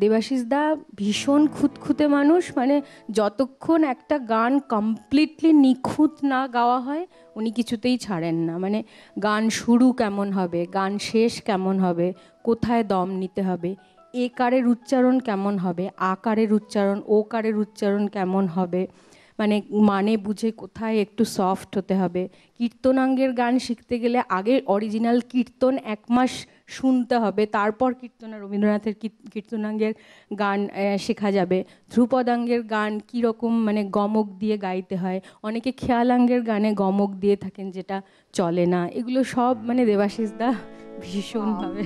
C: দেবাশিসদা ভীষণ খুঁতখুঁতে মানুষ, মানে যতক্ষণ একটা গান কমপ্লিটলি নিখুঁত না গাওয়া হয় উনি কিছুতেই ছাড়েন না। মানে গান শুরু কেমন হবে, গান শেষ কেমন হবে, কোথায় দম নিতে হবে, এ কারের উচ্চারণ কেমন হবে, আ কারের উচ্চারণ, ও কারের উচ্চারণ কেমন হবে, মানে বুঝে কোথায় একটু সফট হতে হবে। কীর্তনাঙ্গের গান শিখতে গেলে আগে অরিজিনাল কীর্তন 1 মাস শুনতে হবে, তারপর রবীন্দ্রনাথের কীর্তনাঙ্গের গান শেখা যাবে। ধ্রুপদাঙ্গের গান কীরকম মানে গমক দিয়ে গাইতে হয়, অনেকে খেয়ালাঙ্গের গানে গমক দিয়ে থাকেন যেটা চলে না। এগুলো সব মানে দেবাশিসদা ভীষণভাবে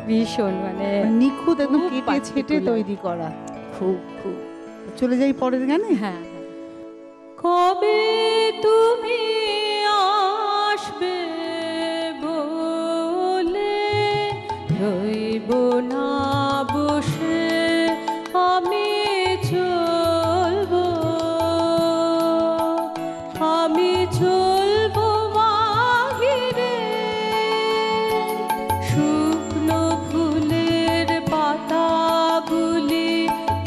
C: ভীষণ মানে
B: নিখুঁত একদম কেটে ছেটে তৈরি করা।
C: খুব
B: চলে যাই পরের গানে।
C: হ্যাঁ, কবে তুমি আসবে বলে রইব না বসে আমি চলবো বাহিরে শুকনো ফুলের পাতাগুলি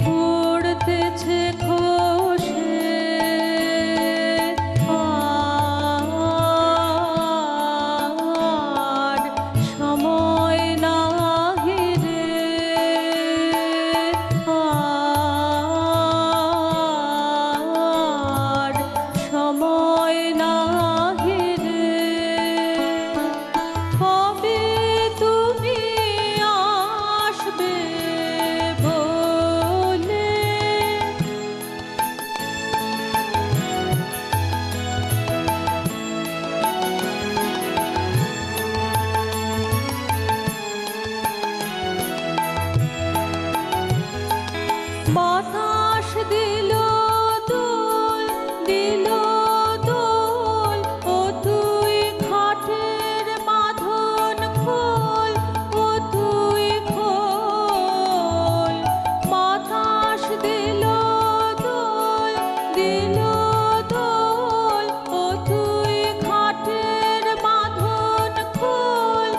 C: পড়তেছে খসে। সময় নাহি রে, সময় নাহি রে, কবে তুমি আসবে বলে। বাতাস দিল দোল, দিল দোল, ও তুই খাটের বাঁধন খোল, ও তুই খোল। বাতাস দিল দোল, দিল দোল, ও তুই খাটের বাঁধন খোল,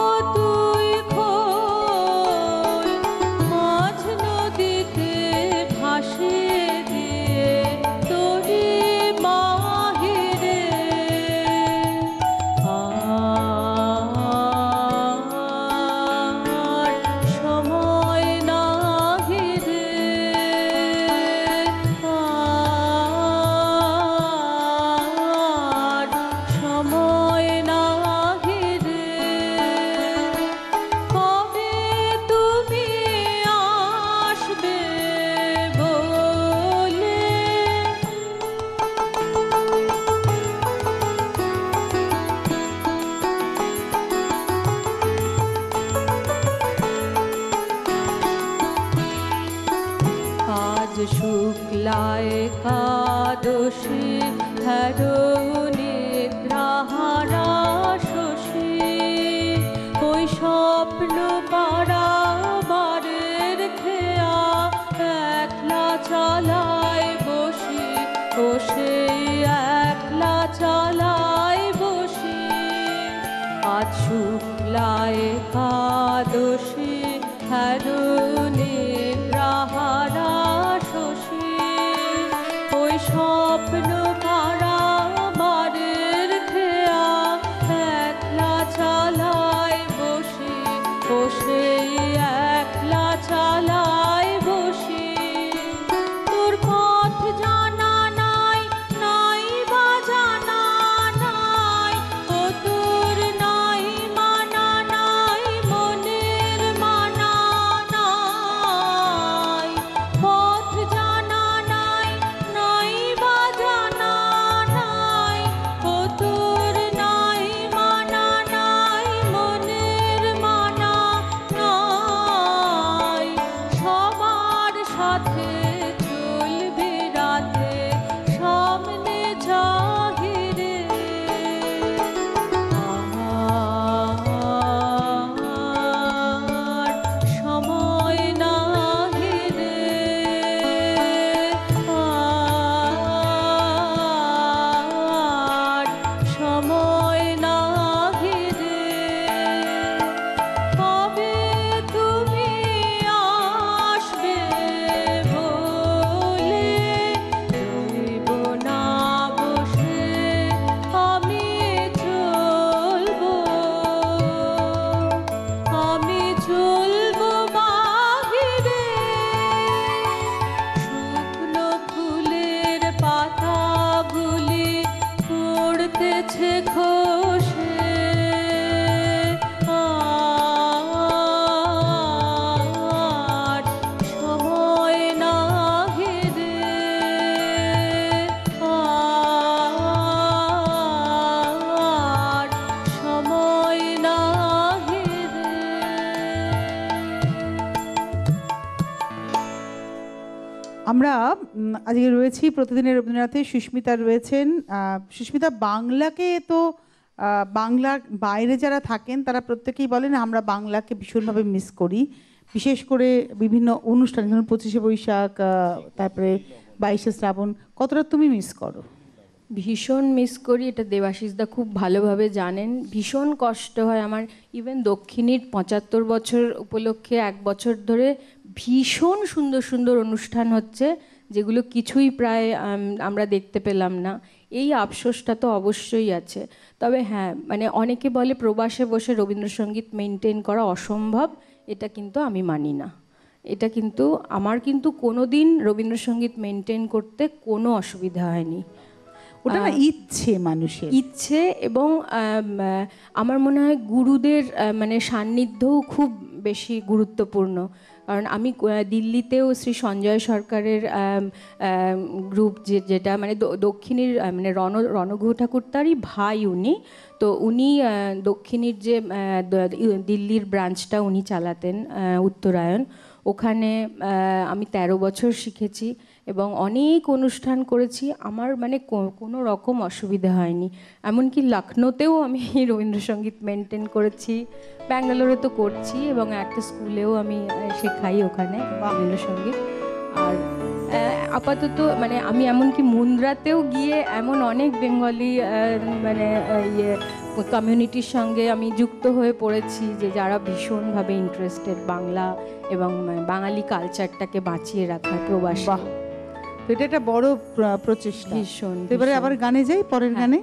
C: ও তুই খোল। মাঝ নদীতে ভাসিয়ে দিয়ে তোরে বাহিরে আর সময় নাহি রে, আর সময় নাহি রে, কবে তুমি আসবে বলে। আজ শুক্লা একাদশী নিদ্রাহারা শশী, ওই স্বপ্ন পাড়াবারে আজ শুক্লা একাদশী হরণে গ্রাহারা শশী ওই স্বপ্ন কারা মারের খেয়া একলা চালায় বসে বসে একলা চালায় বসে তোর পথ জানা নাই নাই বা জানা নাই ও তোর নাই মানা নাই মনের মানা নাই পথ জানা নাই নাই বা জানা নাই ও তোর নাই মানা নাই মনের মানা নাই সবার সাথে চলবে রাতে সামনে জাহিরে আর সময় নাহি রে আর সময় নাহি রে কবে তুমি আসবে বলে রইব না বসে আমি চলবো বাহিরে শুকনো ফুলের পাতাগুলি পড়তেছে খসে আর সময় নাহি রে আর সময় নাহি রে।
B: আমরা আজকে রয়েছি প্রতিদিনের রবীন্দ্রনাথে, সুস্মিতা রয়েছেন। সুস্মিতা, বাংলাকে তো বাংলার বাইরে যারা থাকেন তারা প্রত্যেকেই বলেন আমরা বাংলাকে ভীষণভাবে মিস করি, বিশেষ করে বিভিন্ন অনুষ্ঠান, যেমন 25শে বৈশাখ, তারপরে 22শে শ্রাবণ। কতটা তুমি মিস করো?
C: ভীষণ মিস করি, এটা দেবাশিসদা খুব ভালোভাবে জানেন। ভীষণ কষ্ট হয় আমার। ইভেন দক্ষিণীর 75 বছর উপলক্ষে 1 বছর ধরে ভীষণ সুন্দর সুন্দর অনুষ্ঠান হচ্ছে, যেগুলো কিছুই প্রায় আমরা দেখতে পেলাম না। এই আফসোসটা তো অবশ্যই আছে। তবে হ্যাঁ, মানে অনেকে বলে প্রবাসে বসে রবীন্দ্রসঙ্গীত মেনটেন করা অসম্ভব, এটা কিন্তু আমি মানি না। এটা কিন্তু আমার কিন্তু কোনো দিন রবীন্দ্রসঙ্গীত মেনটেন করতে কোনো অসুবিধা হয়নি।
B: ওটা না ইচ্ছে, মানুষের
C: ইচ্ছে, এবং আমার মনে হয় গুরুদের মানে সান্নিধ্যও খুব বেশি গুরুত্বপূর্ণ। কারণ আমি দিল্লিতেও শ্রী সঞ্জয় সরকারের গ্রুপ যেটা মানে দক্ষিণীর মানে রণগুহ ঠাকুর তারই ভাই উনি, তো উনি দক্ষিণীর যে দিল্লির ব্রাঞ্চটা উনি চালাতেন, উত্তরায়ণ। ওখানে আমি 13 বছর শিখেছি এবং অনেক অনুষ্ঠান করেছি। আমার মানে কোনো রকম অসুবিধা হয়নি। এমনকি লখনৌতেও আমি রবীন্দ্রসঙ্গীত মেনটেন করেছি, ব্যাঙ্গালোরে তো করছি, এবং একটা স্কুলেও আমি শেখাই ওখানে রবীন্দ্রসঙ্গীত। আর আপাতত মানে আমি এমনকি মুন্দ্রাতেও গিয়ে এমন অনেক বেঙ্গলি মানে ইয়ে কমিউনিটির সঙ্গে আমি যুক্ত হয়ে পড়েছি, যে যারা ভীষণভাবে ইন্টারেস্টেড বাংলা এবং বাঙালি কালচারটাকে বাঁচিয়ে রাখার প্রবাসী।
B: তো এটা একটা বড় প্রচেষ্টা।
C: ভীষণ।
B: এবারে আবার গানে যাই, পরের গানে।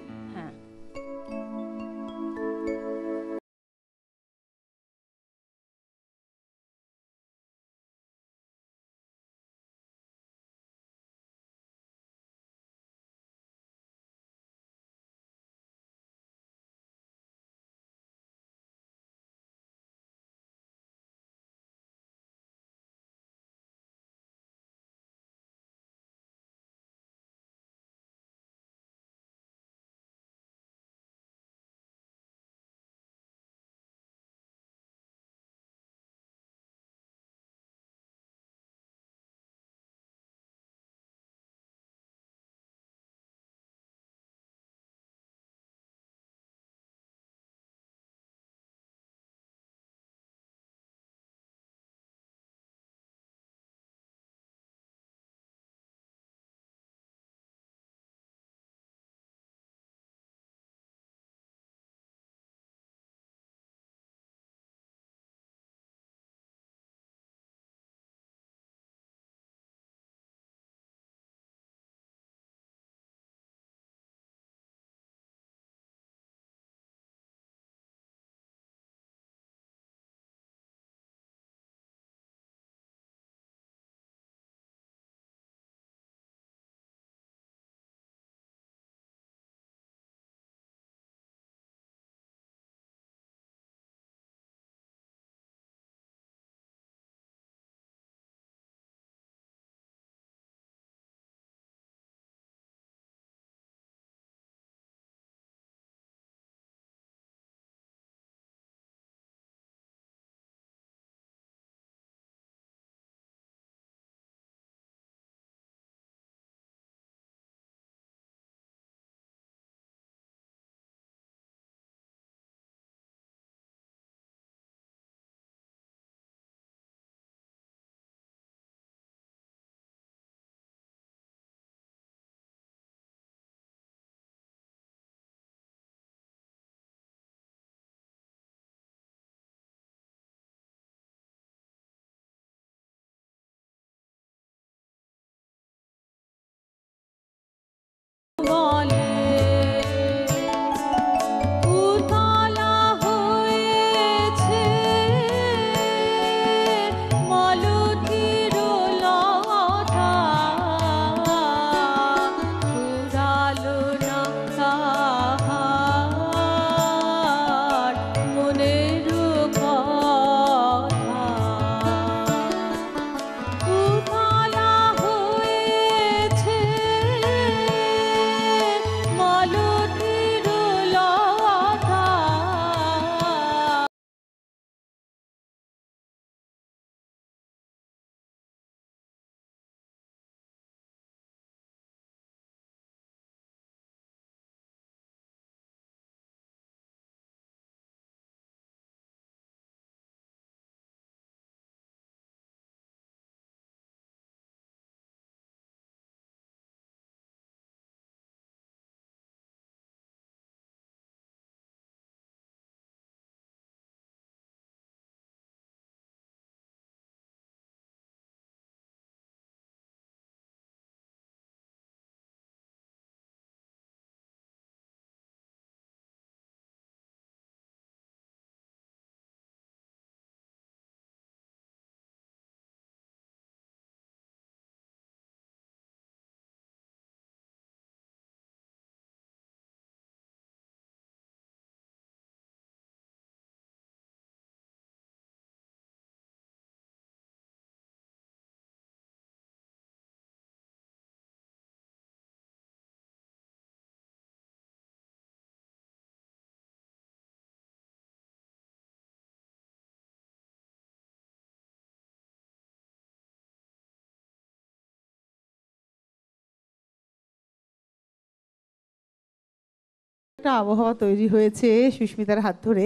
B: একটা আবহাওয়া তৈরি হয়েছে সুস্মিতার হাত ধরে।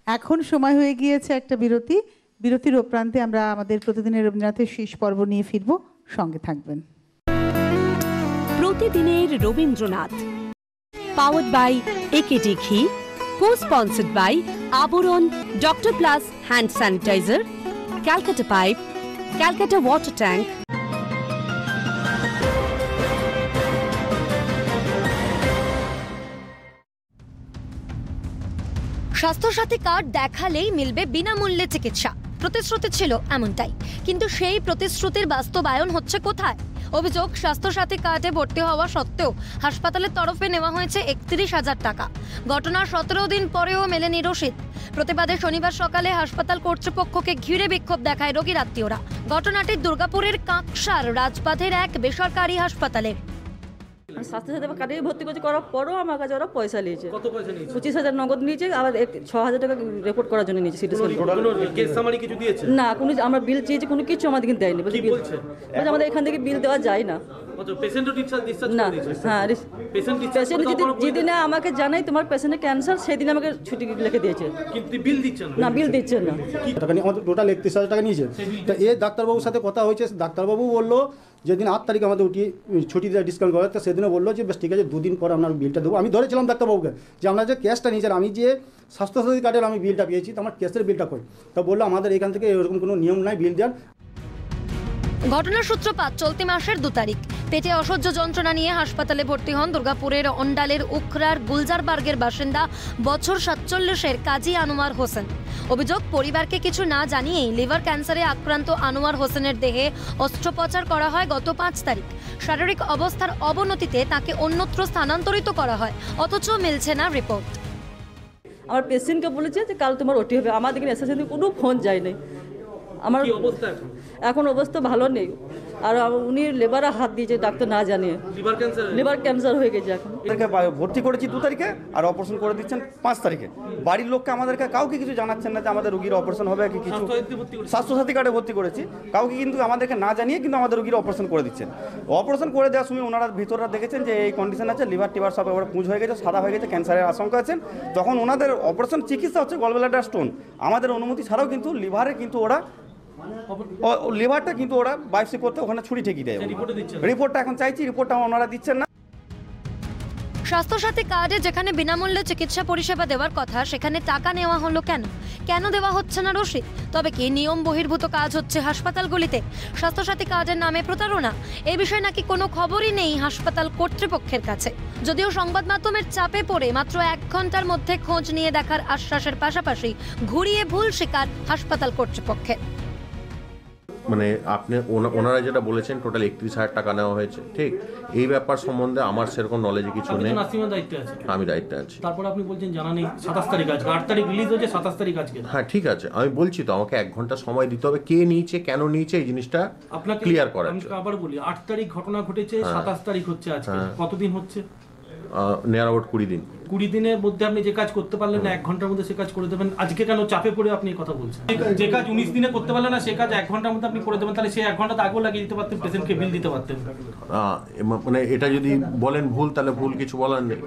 B: এখন সময় হয়ে গিয়েছে একটা বিরতির প্রান্তে আমরা আমাদের প্রতিদিনের রবীন্দ্রনাথের শেষ পর্ব নিয়ে ফিরব, সঙ্গে থাকবেন।
A: প্রতিদিনের রবীন্দ্রনাথ পাওয়ার্ড বাই একেডি ঘি, co-sponsored by Abaran, doctor plus hand sanitizer, Calcutta pipe, Calcutta water tank.
O: Swasthya Sathi card দেখালেই মিলবে বিনামূল্যে চিকিৎসা, প্রতিশ্রুতি ছিল এমনটাই, কিন্তু সেই প্রতিশ্রুতির বাস্তবায়ন হচ্ছে কোথায়? অভিযোগ, স্বাস্থ্যসাথী কার্ডে ভর্তি হওয়া সত্ত্বেও হাসপাতালের তরফে নেওয়া হয়েছে 31,000 টাকা। ঘটনার 17 দিন পরেও মেলেনি রসিদ। প্রতিবাদে শনিবার সকালে হাসপাতাল কর্তৃপক্ষকে ঘিরে বিক্ষোভ দেখায় রোগীর আত্মীয়রা। ঘটনাটি দুর্গাপুরের কাঁকসার রাজবাঁধের এক বেসরকারি হাসপাতালে।
P: স্বাস্থ্যসাথী কার্ডে ভর্তি করার পরও আমার কাছে ওরা পয়সা নিয়েছে। কত পয়সা নিয়েছে? 25,000 নগদ নিয়েছে, আবার 6,000 টাকা রিপোর্ট করার জন্য নিয়েছে। সিটি স্ক্যান না, কোনো আমরা বিল চেয়েছি, কোনো কিছু আমাদের কিন্তু দেয়নি। বলছে আমাদের এখান থেকে বিল দেওয়া যায় না। না, হ্যাঁ, পেশেন্ট যেদিনে আমাকে জানাই তোমার পেশেন্টের ক্যান্সার, সেদিন আমাকে ছুটি লিখে দিয়েছে। না, বিল দিচ্ছেন না।
Q: আমাদের টোটাল 31,000 টাকা নিয়েছে। তা এই ডাক্তারবাবুর সাথে কথা হয়েছে, ডাক্তারবাবু বললো যেদিন 8 তারিখে আমাদের ছুটি দিয়ে ডিসকাউন্ট করা, সেদিনও বললো যে বেশ ঠিক আছে, 2 দিন পর আপনার বিলটা দেবো। আমি ধরেছিলাম ডাক্তারবাবুকে যে আপনার যে ক্যাশটা নিয়েছেন, আমি যে স্বাস্থ্যসাথী কার্ডের আমি বিলটা পেয়েছি, তো আমার ক্যাশের বিলটা কই? তা বললো আমাদের এখান থেকে এরকম কোনো নিয়ম নাই বিল দেওয়ার।
O: ঘটনার সূত্রপাত চলতি মাসের 2 তারিখ। পেটে অসহ্য যন্ত্রণা নিয়ে হাসপাতালে ভর্তি হন দুর্গাপুরের অন্ডালের উখরার গুলজারবার্গের বাসিন্দা বছর 47-এর কাজী আনোয়ার হোসেন। অভিযোগ, পরিবারকে কিছু না জানিয়েই লিভার ক্যান্সারে আক্রান্ত আনোয়ার হোসেনের দেহে অস্ত্রোপচার করা হয় গত 5 তারিখ। শারীরিক অবস্থার অবনতিতে তাকে অন্যত্র স্থানান্তরিত করা হয়, অথচ মিলছে না রিপোর্ট।
P: আমার পেশেন্টকে বলেছে যে কাল তোমার ওটি হবে, আমাদের এখানে এসে কোনো ফোন যায়নি। আমার এখন অবস্থা ভালো নেই, আর উনি লেবারে হাত দিয়েছে ডাক্তার না জানিয়ে। লিভার ক্যান্সার হয়ে গেছে। এখন
R: ভর্তি করেছি 2 তারিখে, আর অপারেশন করে দিচ্ছেন 5 তারিখে। বাড়ির লোককে আমাদেরকে কাউকে কিছু জানাচ্ছেন না যে আমাদের রোগীর অপারেশন হবে কি কিছু। স্বাস্থ্যসাথী কার্ডে ভর্তি করেছি, কাউকে কিন্তু আমাদেরকে না জানিয়ে কিন্তু আমাদের রোগীর অপারেশন করে দিচ্ছেন। অপারেশন করে দেওয়ার সময় ওনারা ভিতররা দেখেছেন যে এই কন্ডিশন আছে, লিভার টিভার সব এবার পুঁজ হয়ে গেছে, সাদা হয়ে গেছে, ক্যান্সারের আশঙ্কা আছেন। তখন ওনাদের অপারেশন চিকিৎসা হচ্ছে গলব্লাডার স্টোন। আমাদের অনুমতি ছাড়াও কিন্তু লিভারে কিন্তু ওরা লিভারটা কিন্তু ওরা বায়োপসি করতে ওখানে ছুরি ঠেকিয়ে দেয়। রিপোর্টটা এখন চাইছি, রিপোর্টটা ওনারা দিচ্ছেন না।
O: স্বাস্থ্যসাথী কার্ডে যেখানে বিনামূল্যে চিকিৎসা পরিষেবা দেওয়ার কথা, সেখানে টাকা নেওয়া হলো কেন? কেন দেওয়া হচ্ছে না রসিদ? তবে কি নিয়ম বহির্ভূত কাজ হচ্ছে হাসপাতালগুলিতে? স্বাস্থ্যসাথী কার্ডের নামে প্রতারণা, এই বিষয়ে নাকি কোনো খবরই নেই হাসপাতাল কর্তৃপক্ষের কাছে। যদিও সংবাদ মাধ্যমের চাপে পড়ে মাত্র 1 ঘন্টার মধ্যে খোঁজ নিয়ে দেখার আশ্বাসের পাশাপাশি ঘুরিয়ে ভুল স্বীকার হাসপাতাল কর্তৃপক্ষের।
S: মানে আপনি ওনারা যেটা বলেছেন টোটাল 31,000 টাকা নেওয়া হয়েছে, ঠিক? এই ব্যাপার সম্বন্ধে আমার সেরকম নলেজে কিছু নেই। আমি দায়িত্বে আছি।
T: তারপর আপনি বলছেন জানা নেই। 27 তারিখ আজকে, 8 তারিখ রিলিজ হয়েছে, 27 তারিখ আজকে।
S: হ্যাঁ, ঠিক আছে, আমি বলছি তো আমাকে 1 ঘন্টা সময় দিতে হবে। কে নিয়েছে, কেন নিয়েছে, এই জিনিসটা আপনাকে ক্লিয়ার করার জন্য।
T: আবার বলি, 8 তারিখ ঘটনা ঘটেছে, 27 তারিখ হচ্ছে আজকে। কতদিন হচ্ছে?
S: নিয়ার অ্যাবাউট 20 দিন।
T: 20 দিনের মধ্যে আপনি যে কাজ করতে পারলেন না, 1 ঘন্টার মধ্যে সে কাজ করে দেবেন। আজকে কেন চাপে পড়ে আপনি কথা বলছেন? যে কাজ 19 দিনে করতে পারলেন না, সে কাজ 1 ঘন্টার মধ্যে আপনি করে দেবেন, তাহলে সেই 1 ঘন্টা তো আগেও লাগিয়ে দিতে পারতেন, পেশেন্টকে বিল দিতে পারতেন।
S: মানে এটা যদি বলেন ভুল, তাহলে ভুল কিছু বলার নেই।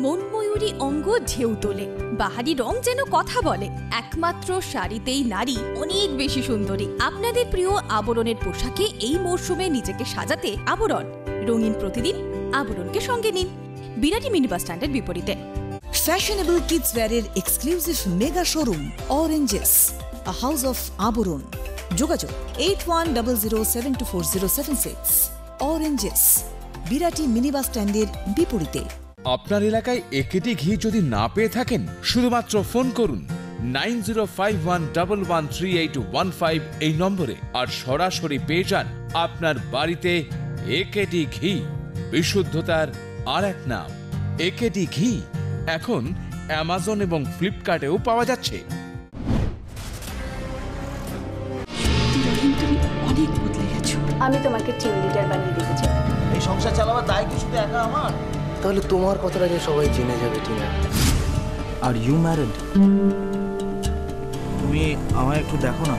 G: মনময়ূরী অঙ্গ ঢেউ তোলে, বাহারি রং যেন কথা বলে। একমাত্র শাড়িতেই নারী অনেক বেশি সুন্দরী। আপনাদের প্রিয় আবরণের পোশাকে এই মরশুমে নিজেকে সাজাতে আবরণ। রঙিন প্রতিদিন আবরণকে সঙ্গে নিন, বিরাটি মিনি বাস স্ট্যান্ডের বিপরীতে।
H: ফ্যাশনেবল কিডস ওয়্যারের exclusive mega showroom Oranges, a house of Abaran. যোগাযোগ 8100724076। অরেঞ্জেস, বিরাটি মিনি বাস স্ট্যান্ডের বিপরীতে।
I: আপনার এলাকায় একেডি ঘি যদি না পেয়ে থাকেন, শুধুমাত্র ফোন করুন 9051113815 এই নম্বরে, আর সরাসরি পেয়ে যান আপনার বাড়িতে একেডি ঘি। বিশুদ্ধতার আর এক নাম একেডি ঘি। এখন অ্যামাজন এবং ফ্লিপকার্টেও পাওয়া যাচ্ছে।
U: অনেক বদলে গেছো। আমি তোমাকে টিম লিডার বানিয়ে দিতে চাই।
J: এই সংসার চালাবার দায় কি শুধু একা আমার? তাহলে তোমার কথাটা যে সবাই জেনে যাবে, টিনা। Are you married? তুমি আমায় একটু দেখো না।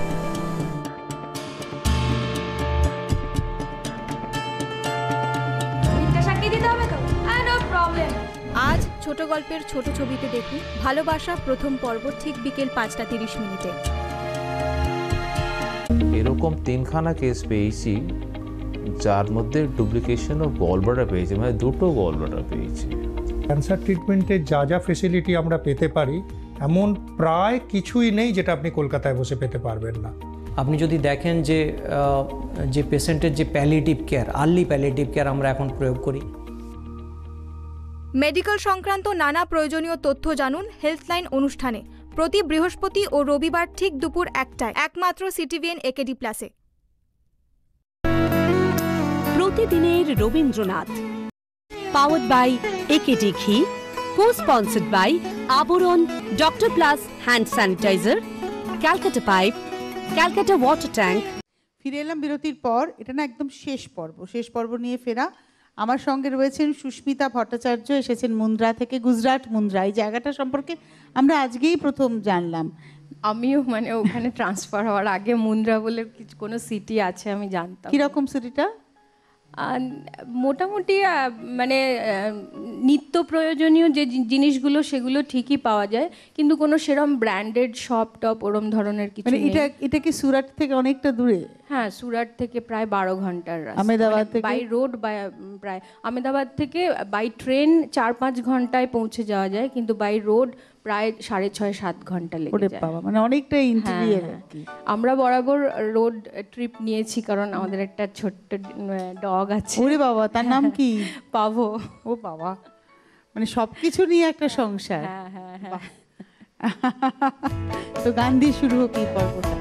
K: ছোট গল্পের ছোট ছবিতে দেখুন ভালোবাসা প্রথম পর্ব ঠিক বিকেল 5:30
L: এরকম 3খানা কেস পেয়েছি যার মধ্যে ডুপ্লিকেশন ও গলব্লাডার পেয়েছি, মানে 2টো গলব্লাডার পেয়েছি।
M: ক্যান্সার ট্রিটমেন্টে যা যা ফেসিলিটি আমরা পেতে পারি এমন প্রায় কিছুই নেই যেটা আপনি কলকাতায় বসে পেতে পারবেন না।
N: আপনি যদি দেখেন যে পেশেন্টের যে palliative care, early palliative care আমরা এখন প্রয়োগ করি।
K: মেডিকেল সংক্রান্ত নানা প্রয়োজনীয় তথ্য জানুন হেলথলাইন অনুষ্ঠানে প্রতি বৃহস্পতি ও রবিবার ঠিক দুপুর 1টায় একমাত্র সিটিভিএন একেডি প্লাসে।
A: প্রতিদিনের Rabindranath powered by AKD ghee, co-sponsored by Abaran, doctor plus hand sanitizer, Calcutta pipe, Calcutta water tank.
B: ফিরে এলাম বিরতির পর। এটা না একদম শেষ পর্ব নিয়ে ফেরা। আমার সঙ্গে রয়েছেন সুস্মিতা ভট্টাচার্য, এসেছেন মুন্দ্রা থেকে, গুজরাট মুন্দ্রা। এই জায়গাটা সম্পর্কে আমরা আজকেই প্রথম জানলাম।
C: আমিও মানে ওখানে ট্রান্সফার হওয়ার আগে মুন্দ্রা বলে কোনো সিটি আছে আমি জানতাম।
B: কীরকম সিটিটা?
C: মোটামুটি মানে নিত্য প্রয়োজনীয় যে জিনিসগুলো সেগুলো ঠিকই পাওয়া যায়, কিন্তু কোনো সেরকম ব্র্যান্ডেড শপ টপ ওরম ধরনের কিছু নেই।
B: এটা কি সুরাট থেকে অনেকটা দূরে?
C: হ্যাঁ, সুরাট থেকে প্রায় 12 ঘন্টার রাস্তা।
B: আহমেদাবাদ থেকে
C: বাই রোড প্রায় আহমেদাবাদ থেকে বাই ট্রেন 4-5 ঘন্টায় পৌঁছে যাওয়া যায়, কিন্তু বাই রোড প্রায় 6.5-7 ঘন্টা লেগে যায়।
B: মানে অনেকটা ইন্টেরিয়র।
C: আমরা বরাবর রোড ট্রিপ নিয়েছি কারণ আমাদের একটা ছোট্ট ডগ আছে।
B: ওরে বাবা, তার নাম কি?
C: পাভো।
B: ও বাবা, মানে সবকিছু নিয়ে একটা সংসার।
C: হ্যাঁ হ্যাঁ হ্যাঁ।
B: তো গান দিয়ে শুরু হোক এই পর্বটা।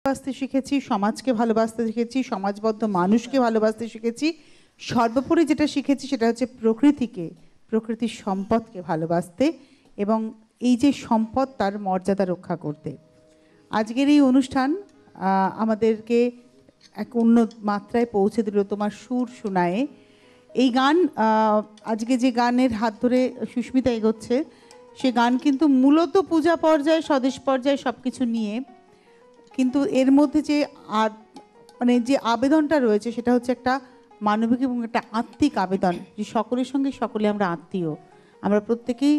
B: ভালোবাসতে শিখেছি, সমাজকে ভালোবাসতে শিখেছি, সমাজবদ্ধ মানুষকে ভালোবাসতে শিখেছি, সর্বোপরি যেটা শিখেছি সেটা হচ্ছে প্রকৃতির সম্পদকে ভালোবাসতে এবং এই যে সম্পদ তার মর্যাদা রক্ষা করতে। আজকের এই অনুষ্ঠান আমাদেরকে এক উন্নত মাত্রায় পৌঁছে দিল তোমার সুর শোনায়ে। এই গান আজকে যে গানের হাত ধরে সুস্মিতা এগোচ্ছে সে গান কিন্তু মূলত পূজা পর্যায়ে, স্বদেশ পর্যায়ে সব কিছু নিয়ে, কিন্তু এর মধ্যে যে মানে যে আবেদনটা রয়েছে সেটা হচ্ছে একটা মানবিক এবং একটা আত্মিক আবেদন, যে সকলের সঙ্গে সকলে আমরা আত্মীয়, আমরা প্রত্যেকেই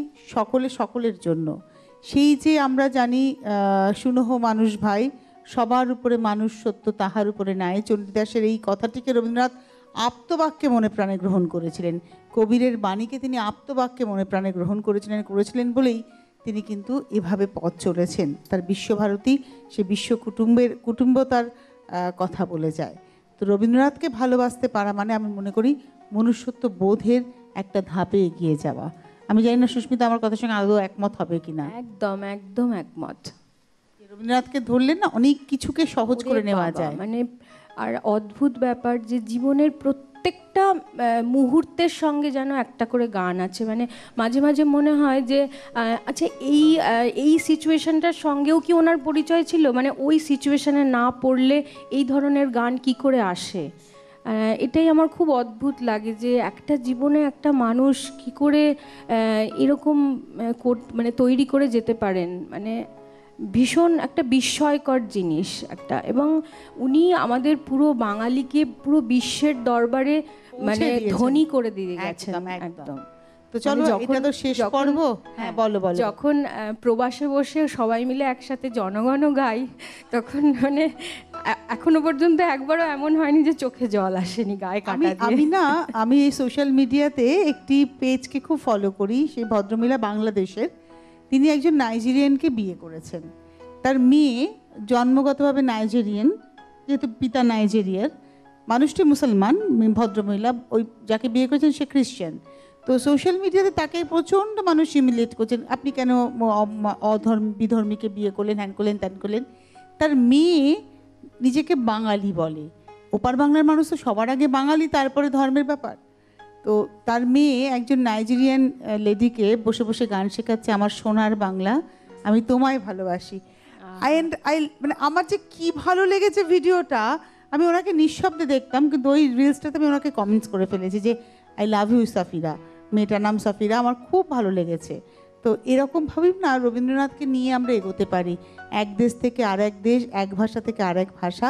B: সকলের জন্য। সেই যে আমরা জানি শুনহ মানুষ ভাই, সবার উপরে মানুষ সত্য, তাহার উপরে নাই, চণ্ডীদাসের এই কথাটিকে রবীন্দ্রনাথ আপ্তবাক্যে মনে প্রাণে গ্রহণ করেছিলেন। কবিরের বাণীকে তিনি আপ্তবাক্যে মনে প্রাণে গ্রহণ করেছিলেন বলেই তিনি কিন্তু এভাবে পথ চলেছেন। তার বিশ্বভারতী সে কুটুম্বতার কথা বলে যায়। তো রবীন্দ্রনাথকে ভালোবাসতে পারা মানে আমি মনে করি মনুষ্যত্ব বোধের একটা ধাপে এগিয়ে যাওয়া। আমি জানি না সুস্মিতা আমার কথার সঙ্গে আদৌ একমত হবে কিনা।
C: একদম একদম একমত।
B: রবীন্দ্রনাথকে ধরলে না অনেক কিছুকে সহজ করে নেওয়া যায়।
C: মানে আর অদ্ভুত ব্যাপার যে জীবনের প্রত্যেকটা মুহূর্তের সঙ্গে যেন একটা করে গান আছে। মানে মাঝে মাঝে মনে হয় যে আচ্ছা এই সিচুয়েশনটার সঙ্গেও কি ওনার পরিচয় ছিল, মানে ওই সিচুয়েশনে না পড়লে এই ধরনের গান কি করে আসে। এটাই আমার খুব অদ্ভুত লাগে যে একটা জীবনে একটা মানুষ কি করে এরকম মানে তৈরি করে যেতে পারেন, মানে ভীষণ একটা বিস্ময়কর জিনিস একটা। এবং উনি আমাদের পুরো বাঙালিকে পুরো বিশ্বের দরবারে মানে ধনী করে দিয়ে গেছেন একদম।
B: তো চলো এটা তো শেষ পর্ব। হ্যাঁ বলো বলো।
C: যখন প্রবাসে বসে সবাই মিলে একসাথে জনগণ গাই তখন মানে এখনো পর্যন্ত একবারও এমন হয়নি যে চোখে জল আসেনি গায়ে কাটা দিয়ে।
B: আমি এই সোশ্যাল মিডিয়াতে একটি পেজকে খুব ফলো করি, সেই ভদ্রমহিলা বাংলাদেশের, তিনি একজন নাইজেরিয়ানকে বিয়ে করেছেন। তার মেয়ে জন্মগতভাবে নাইজেরিয়ান, যেহেতু পিতা নাইজেরিয়ার, মানুষটি মুসলমান, ভদ্রমহিলা ওই যাকে বিয়ে করেছেন সে খ্রিশ্চান। তো সোশ্যাল মিডিয়াতে তাকে প্রচণ্ড মানুষ হিউমিলিয়েট করছেন, আপনি কেন বিধর্মীকে বিয়ে করলেন, হ্যান করলেন ত্যান করলেন। তার মেয়ে নিজেকে বাঙালি বলে। ওপার বাংলার মানুষ তো সবার আগে বাঙালি, তারপরে ধর্মের ব্যাপার। তো তার মেয়ে একজন নাইজেরিয়ান লেডিকে বসে বসে গান শেখাচ্ছে, আমার সোনার বাংলা, আমি তোমায় ভালোবাসি। মানে আমার যে কি ভালো লেগেছে ভিডিওটা, আমি ওনাকে নিঃশব্দে দেখতাম, কিন্তু ওই রিলসটাতে আমি ওনাকে কমেন্টস করে ফেলেছি যে আই লাভ ইউ সাফিরা, মেয়েটার নাম সাফিরা, আমার খুব ভালো লেগেছে। তো এরকমভাবেই না রবীন্দ্রনাথকে নিয়ে আমরা এগোতে পারি, এক দেশ থেকে আর এক দেশ, এক ভাষা থেকে আর এক ভাষা,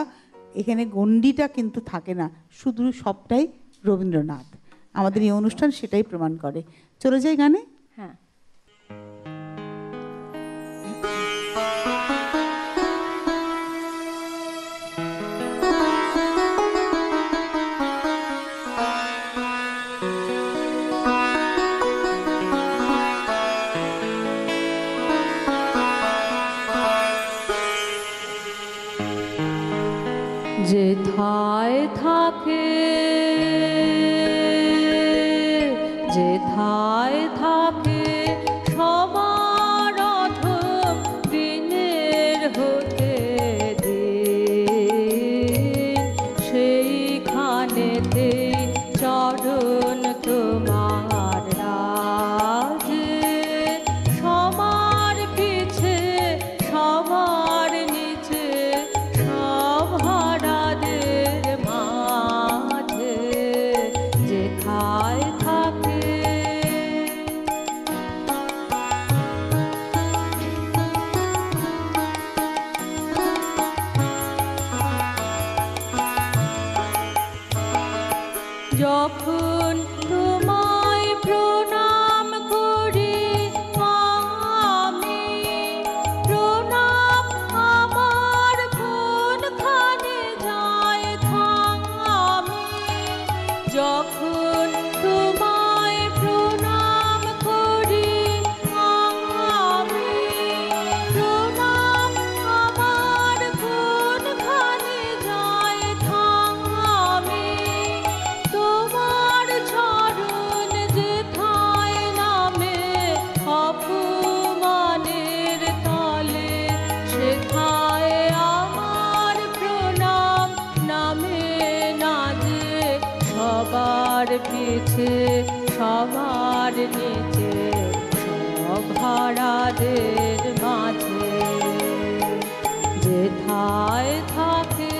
B: এখানে গণ্ডিটা কিন্তু থাকে না, শুধু সবটাই রবীন্দ্রনাথ। আমাদের এই অনুষ্ঠান সেটাই প্রমাণ করে। চলে যাই গানে।
C: হ্যাঁ,
D: যেথায় থাকে যেথায় থাকে সবার অধম দিনের হতে দিন, সেইখানেতে চরণ তোমার রাজে, সবার পিছে সবার নিচে সব হারাদের মাঝে, যেথায় থাকে যখন তোমায় প্রণাম করি আমি, প্রণাম আমার কোনখানে যায় থামি, যখন তোমায় প্রণাম করি আমি, প্রণাম আমার কোনখানে যায় থামি, তোমার চরণ যেথায় নামে অপমানের তলে, সেথায় আমার প্রণাম নামে না যে, সবার পিছে সবার নিচে সব হারাদের মাঝে, যেথায় থাকে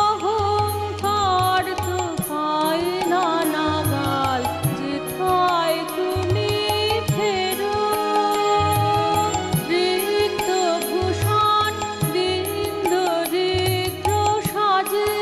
D: অহংকার তো পায় না নাগাল, যেথায় তুমি ফেরো, রিক্ত ভূষণ দিন দরিদ্র সাজে,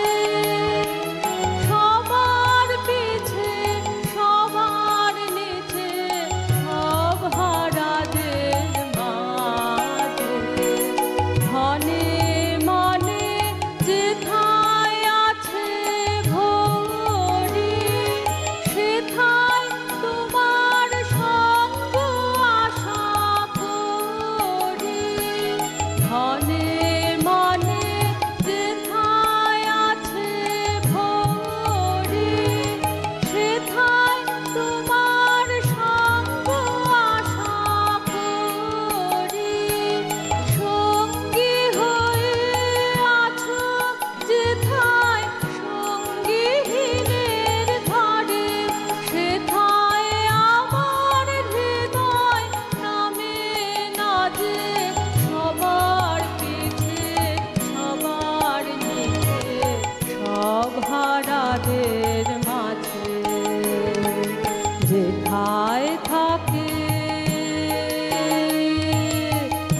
D: ভরাদের মাঝে যেথায় থাকে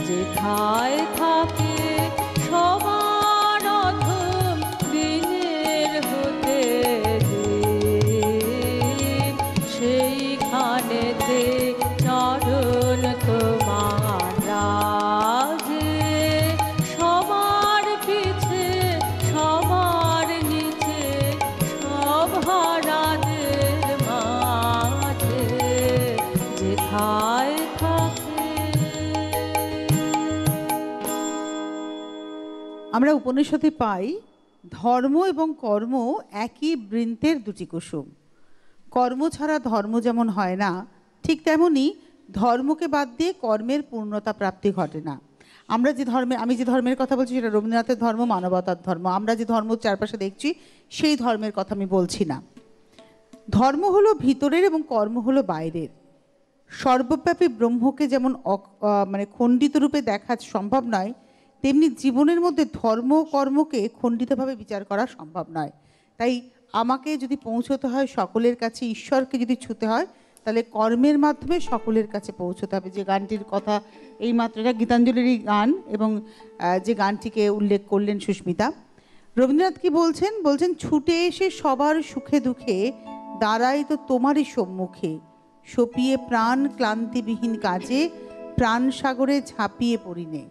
D: যেথায় থাকে সবার অধম দিনের হতে দিন সেইখানেতে চরণ তোমার রাজে সবার পিছে সবার নিচে সব হারাদের মাঝে যেথায় থাকে।
B: আমরা উপনিষদে পাই ধর্ম এবং কর্ম একই বৃন্তের দুটি কুসুম। কর্ম ছাড়া ধর্ম যেমন হয় না, ঠিক তেমনি ধর্মকে বাদ দিয়ে কর্মের পূর্ণতা প্রাপ্তি ঘটে না। আমরা যে আমি যে ধর্মের কথা বলছি সেটা রবীন্দ্রনাথের ধর্ম, মানবতার ধর্ম। আমরা যে ধর্ম চারপাশে দেখছি সেই ধর্মের কথা আমি বলছি না। ধর্ম হলো ভিতরের এবং কর্ম হলো বাইরের। সর্বব্যাপী ব্রহ্মকে যেমন মানে খণ্ডিত রূপে দেখা সম্ভব নয়, তেমনি জীবনের মধ্যে ধর্ম কর্মকে খণ্ডিতভাবে বিচার করা সম্ভব নয়। তাই আমাকে যদি পৌঁছতে হয় সকলের কাছে, ঈশ্বরকে যদি ছুঁতে হয়, তাহলে কর্মের মাধ্যমে সকলের কাছে পৌঁছতে হবে। যে গানটির কথা এই মাত্রটা গীতাঞ্জলিরই গান, এবং যে গানটিকে উল্লেখ করলেন সুস্মিতা, রবীন্দ্রনাথ কি বলছেন? বলছেন ছুটে এসে সবার সুখে দুঃখে দাঁড়াই তো তোমারই সম্মুখে, সপিয়ে প্রাণ ক্লান্তিবিহীন কাজে প্রাণ সাগরে ঝাঁপিয়ে পড়িনে।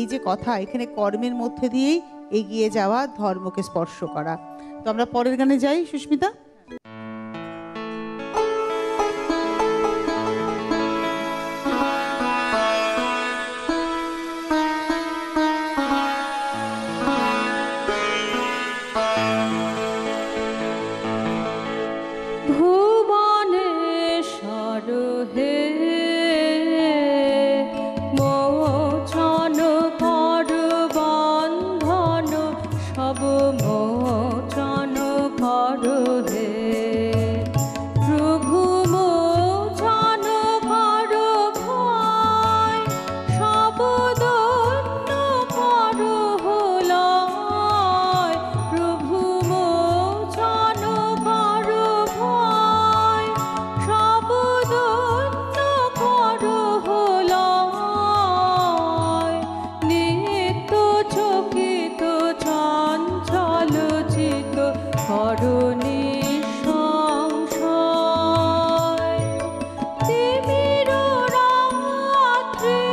B: এই যে কথা, এখানে কর্মের মধ্যে দিয়েই এগিয়ে যাওয়া, ধর্মকে স্পর্শ করা। তো আমরা পরের গানে যাই সুস্মিতা।
D: ভুবনেশ্বর হে মোচন কর বন্ধন সব মোচন কর হে প্রভু মোচন কর ভয় সব দন্য কর হলয় প্রভু মোচন কর ভয় সব দন্য কর হলয় নিত্য চকিত চঞ্চল চিত করণী সংশয় তিমির রাত্রি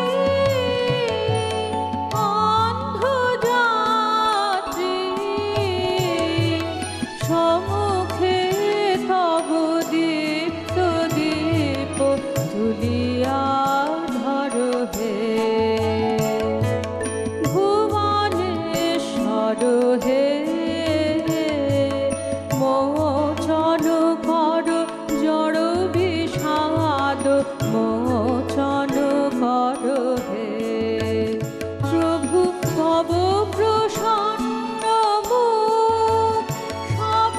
D: অন্ধযাত্রী সম্মুখে তব দীপ্ত দীপ তুলিয়া ধর হে ভুবনেশ্বর হে মোচন কর জড় বিষাদ মোচন কর হে প্রভু তব প্রসন্ন মুখ সব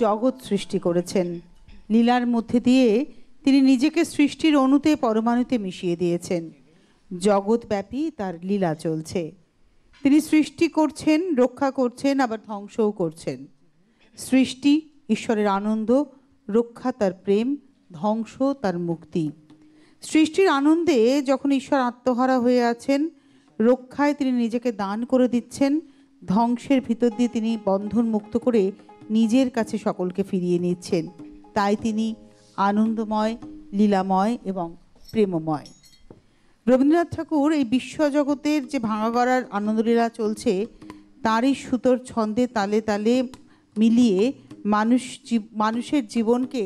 B: জগৎ সৃষ্টি করেছেন। লীলার মধ্যে দিয়ে তিনি নিজেকে সৃষ্টির অণুতে পরমাণুতে মিশিয়ে দিয়েছেন। জগৎব্যাপী তার লীলা চলছে। তিনি সৃষ্টি করছেন, রক্ষা করছেন, আবার ধ্বংসও করছেন। সৃষ্টি ঈশ্বরের আনন্দ, রক্ষা তার প্রেম, ধ্বংস তার মুক্তি। সৃষ্টির আনন্দে যখন ঈশ্বর আত্মহারা হয়ে আছেন, রক্ষায় তিনি নিজেকে দান করে দিচ্ছেন, ধ্বংসের ভিতর দিয়ে তিনি বন্ধন মুক্ত করে নিজের কাছে সকলকে ফিরিয়ে নিচ্ছেন। তাই তিনি আনন্দময়, লীলাময় এবং প্রেমময়। রবীন্দ্রনাথ ঠাকুর এই বিশ্বজগতের যে ভাঙা গড়ার আনন্দলীলা চলছে তারই সুতোর ছন্দে তালে তালে মিলিয়ে মানুষের জীবনকে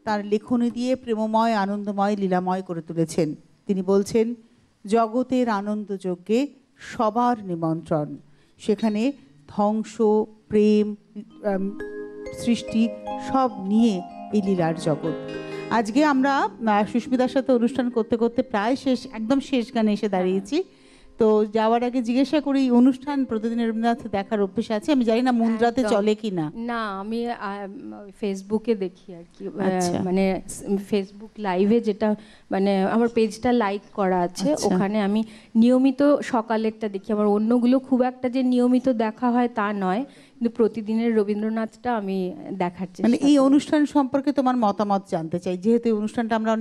B: তার লেখনী দিয়ে প্রেমময়, আনন্দময়, লীলাময় করে তুলেছেন। তিনি বলছেন, জগতের আনন্দযজ্ঞে সবার নিমন্ত্রণ। সেখানে ধ্বংস, প্রেম, সৃষ্টি সব নিয়ে এই লীলার জগৎ। আজকে আমরা সুস্মিতার সাথে অনুষ্ঠান করতে করতে প্রায় একদম শেষ গানে এসে দাঁড়িয়েছি। তো যাওয়ার আগে জিজ্ঞাসা করি, অনুষ্ঠান প্রতিদিনের রবীন্দ্রনাথ দেখার অভ্যেস আছে? আমি জানি না মুন্দ্রাতে চলে কি না।
C: না, আমি ফেসবুকে দেখি আর কি, মানে ফেসবুক লাইভে, যেটা মানে আমার পেজটা লাইক করা আছে, ওখানে আমি নিয়মিত সকালেরটা দেখি। আমার অন্যগুলো খুব একটা যে নিয়মিত দেখা হয় তা নয়, কিন্তু প্রতিদিনের রবীন্দ্রনাথটা আমি দেখার চেষ্টা।
B: মানে এই অনুষ্ঠান সম্পর্কে তোমার মতামত জানতে চাই, যেহেতু এই অনুষ্ঠানটা আমরা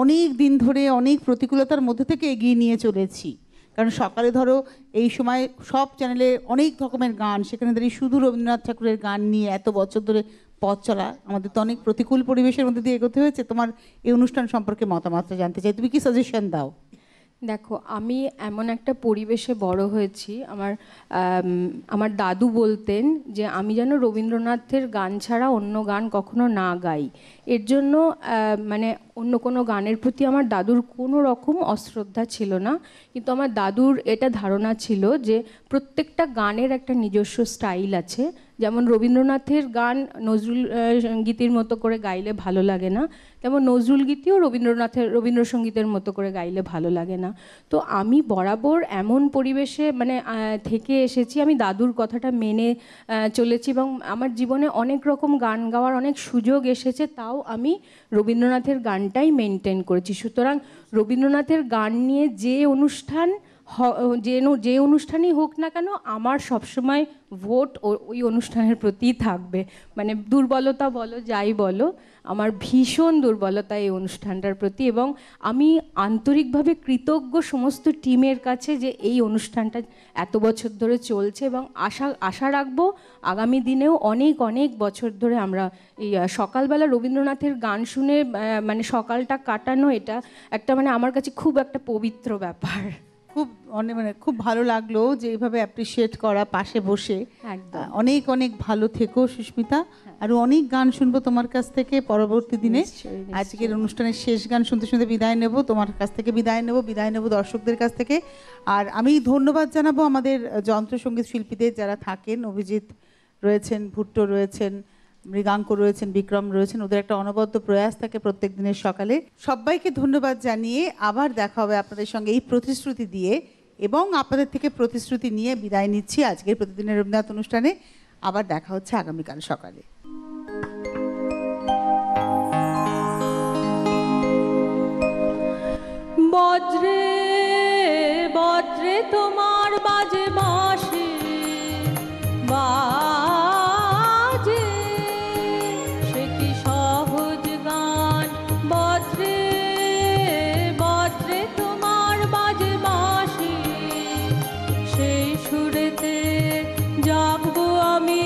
B: অনেক দিন ধরে অনেক প্রতিকূলতার মধ্যে থেকে এগিয়ে নিয়ে চলেছি। কারণ সকালে ধরো এই সময় সব চ্যানেলে অনেক রকমের গান, সেখানে দাঁড়িয়ে শুধু রবীন্দ্রনাথ ঠাকুরের গান নিয়ে এত বছর ধরে পথ চলা, আমাদের তো অনেক প্রতিকূল পরিবেশের মধ্যে দিয়ে এগোতে হয়েছে। তোমার এই অনুষ্ঠান সম্পর্কে মতামতটা জানতে চাই, তুমি কি সাজেশন দাও?
C: দেখো, আমি এমন একটা পরিবেশে বড় হয়েছি, আমার দাদু বলতেন যে আমি যেন রবীন্দ্রনাথের গান ছাড়া অন্য গান কখনো না গাই। এর জন্য মানে অন্য কোনো গানের প্রতি আমার দাদুর কোনো রকম অশ্রদ্ধা ছিল না, কিন্তু আমার দাদুর এটা ধারণা ছিল যে প্রত্যেকটা গানের একটা নিজস্ব স্টাইল আছে। যেমন রবীন্দ্রনাথের গান নজরুল গীতির মতো করে গাইলে ভালো লাগে না, তেমন নজরুল গীতিও রবীন্দ্রসঙ্গীতের মতো করে গাইলে ভালো লাগে না। তো আমি বরাবর এমন পরিবেশে থেকে এসেছি, আমি দাদুর কথাটা মেনে চলেছি এবং আমার জীবনে অনেক রকম গান গাওয়ার অনেক সুযোগ এসেছে, তাও আমি রবীন্দ্রনাথের গানটাই মেনটেন করেছি। সুতরাং রবীন্দ্রনাথের গান নিয়ে যে অনুষ্ঠানই হোক না কেন, আমার সবসময় ভোট ওই অনুষ্ঠানের প্রতিই থাকবে। মানে দুর্বলতা বলো, যাই বলো, আমার ভীষণ দুর্বলতা এই অনুষ্ঠানটার প্রতি, এবং আমি আন্তরিকভাবে কৃতজ্ঞ সমস্ত টিমের কাছে যে এই অনুষ্ঠানটা এত বছর ধরে চলছে, এবং আশা রাখবো আগামী দিনেও অনেক বছর ধরে আমরা এই সকালবেলা রবীন্দ্রনাথের গান শুনে মানে সকালটা কাটানো, এটা একটা আমার কাছে খুব একটা পবিত্র ব্যাপার।
B: খুব ভালো লাগলো যে এইভাবে অ্যাপ্রিসিয়েট করা, পাশে বসে। অনেক ভালো থেকো সুস্মিতা, আর অনেক গান শুনবো তোমার কাছ থেকে পরবর্তী দিনে। আজকের অনুষ্ঠানের শেষ গান শুনতে শুনতে বিদায় নেব, তোমার কাছ থেকে বিদায় নেব দর্শকদের কাছ থেকে। আর আমি ধন্যবাদ জানাবো আমাদের যন্ত্রসঙ্গীত শিল্পীদের যারা থাকেন, অভিজিৎ রয়েছেন, ভুট্টো রয়েছেন, মৃগাঙ্ক রয়েছেন, বিক্রম রয়েছেন, ওদের একটা অনবদ্য প্রয়াস থাকে প্রত্যেক দিনের সকালে। সবাইকে ধন্যবাদ জানিয়ে আবার দেখা হবে আপনাদের সঙ্গে এই প্রতিশ্রুতি দিয়ে, এবং আপনাদের থেকে প্রতিশ্রুতি নিয়ে বিদায় নিচ্ছি আজকের প্রতিদিনের রবীন্দ্রনাথ অনুষ্ঠানে। আবার দেখা হচ্ছে আগামীকাল সকালে।
D: বজ্রে বজ্রে তোমার বাজে বাঁশি, বাজে সে কি সহজ গান। বজ্রে বজ্রে তোমার বাজে বাঁশি, সেই সুরেতে জাগবো আমি।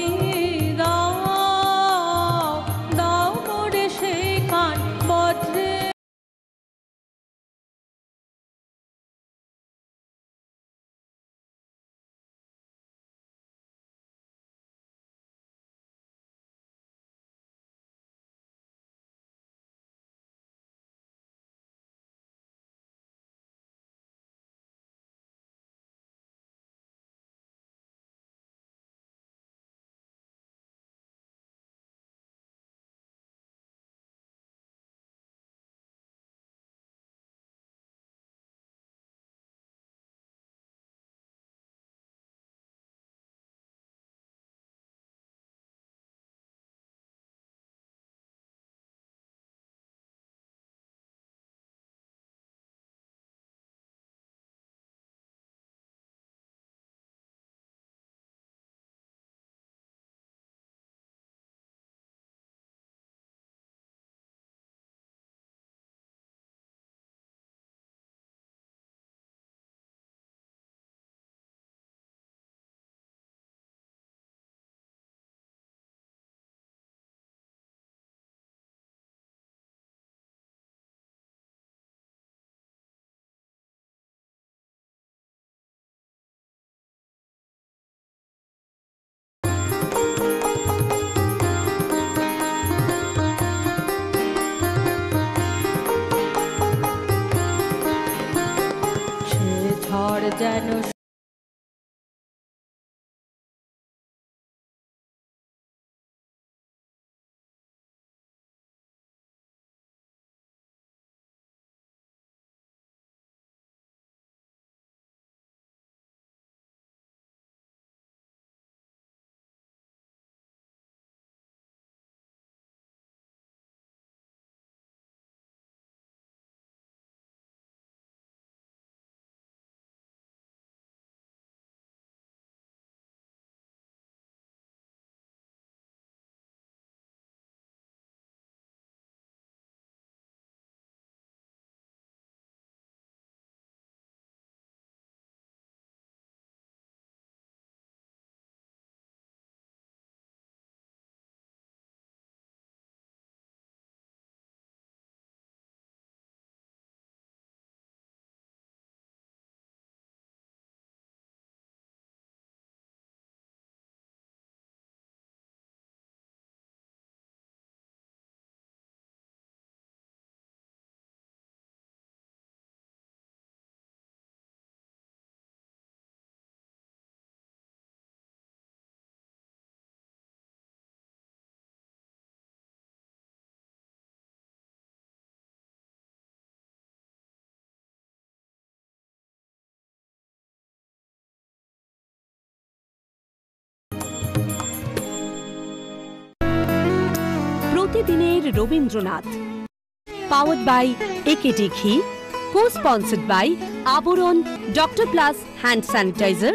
D: যেন
A: প্রতিদিনের রবীন্দ্রনাথ, পাওয়ার্ড বাই একেডি ঘি, কো sponsored by Abaran, doctor plus hand sanitiser,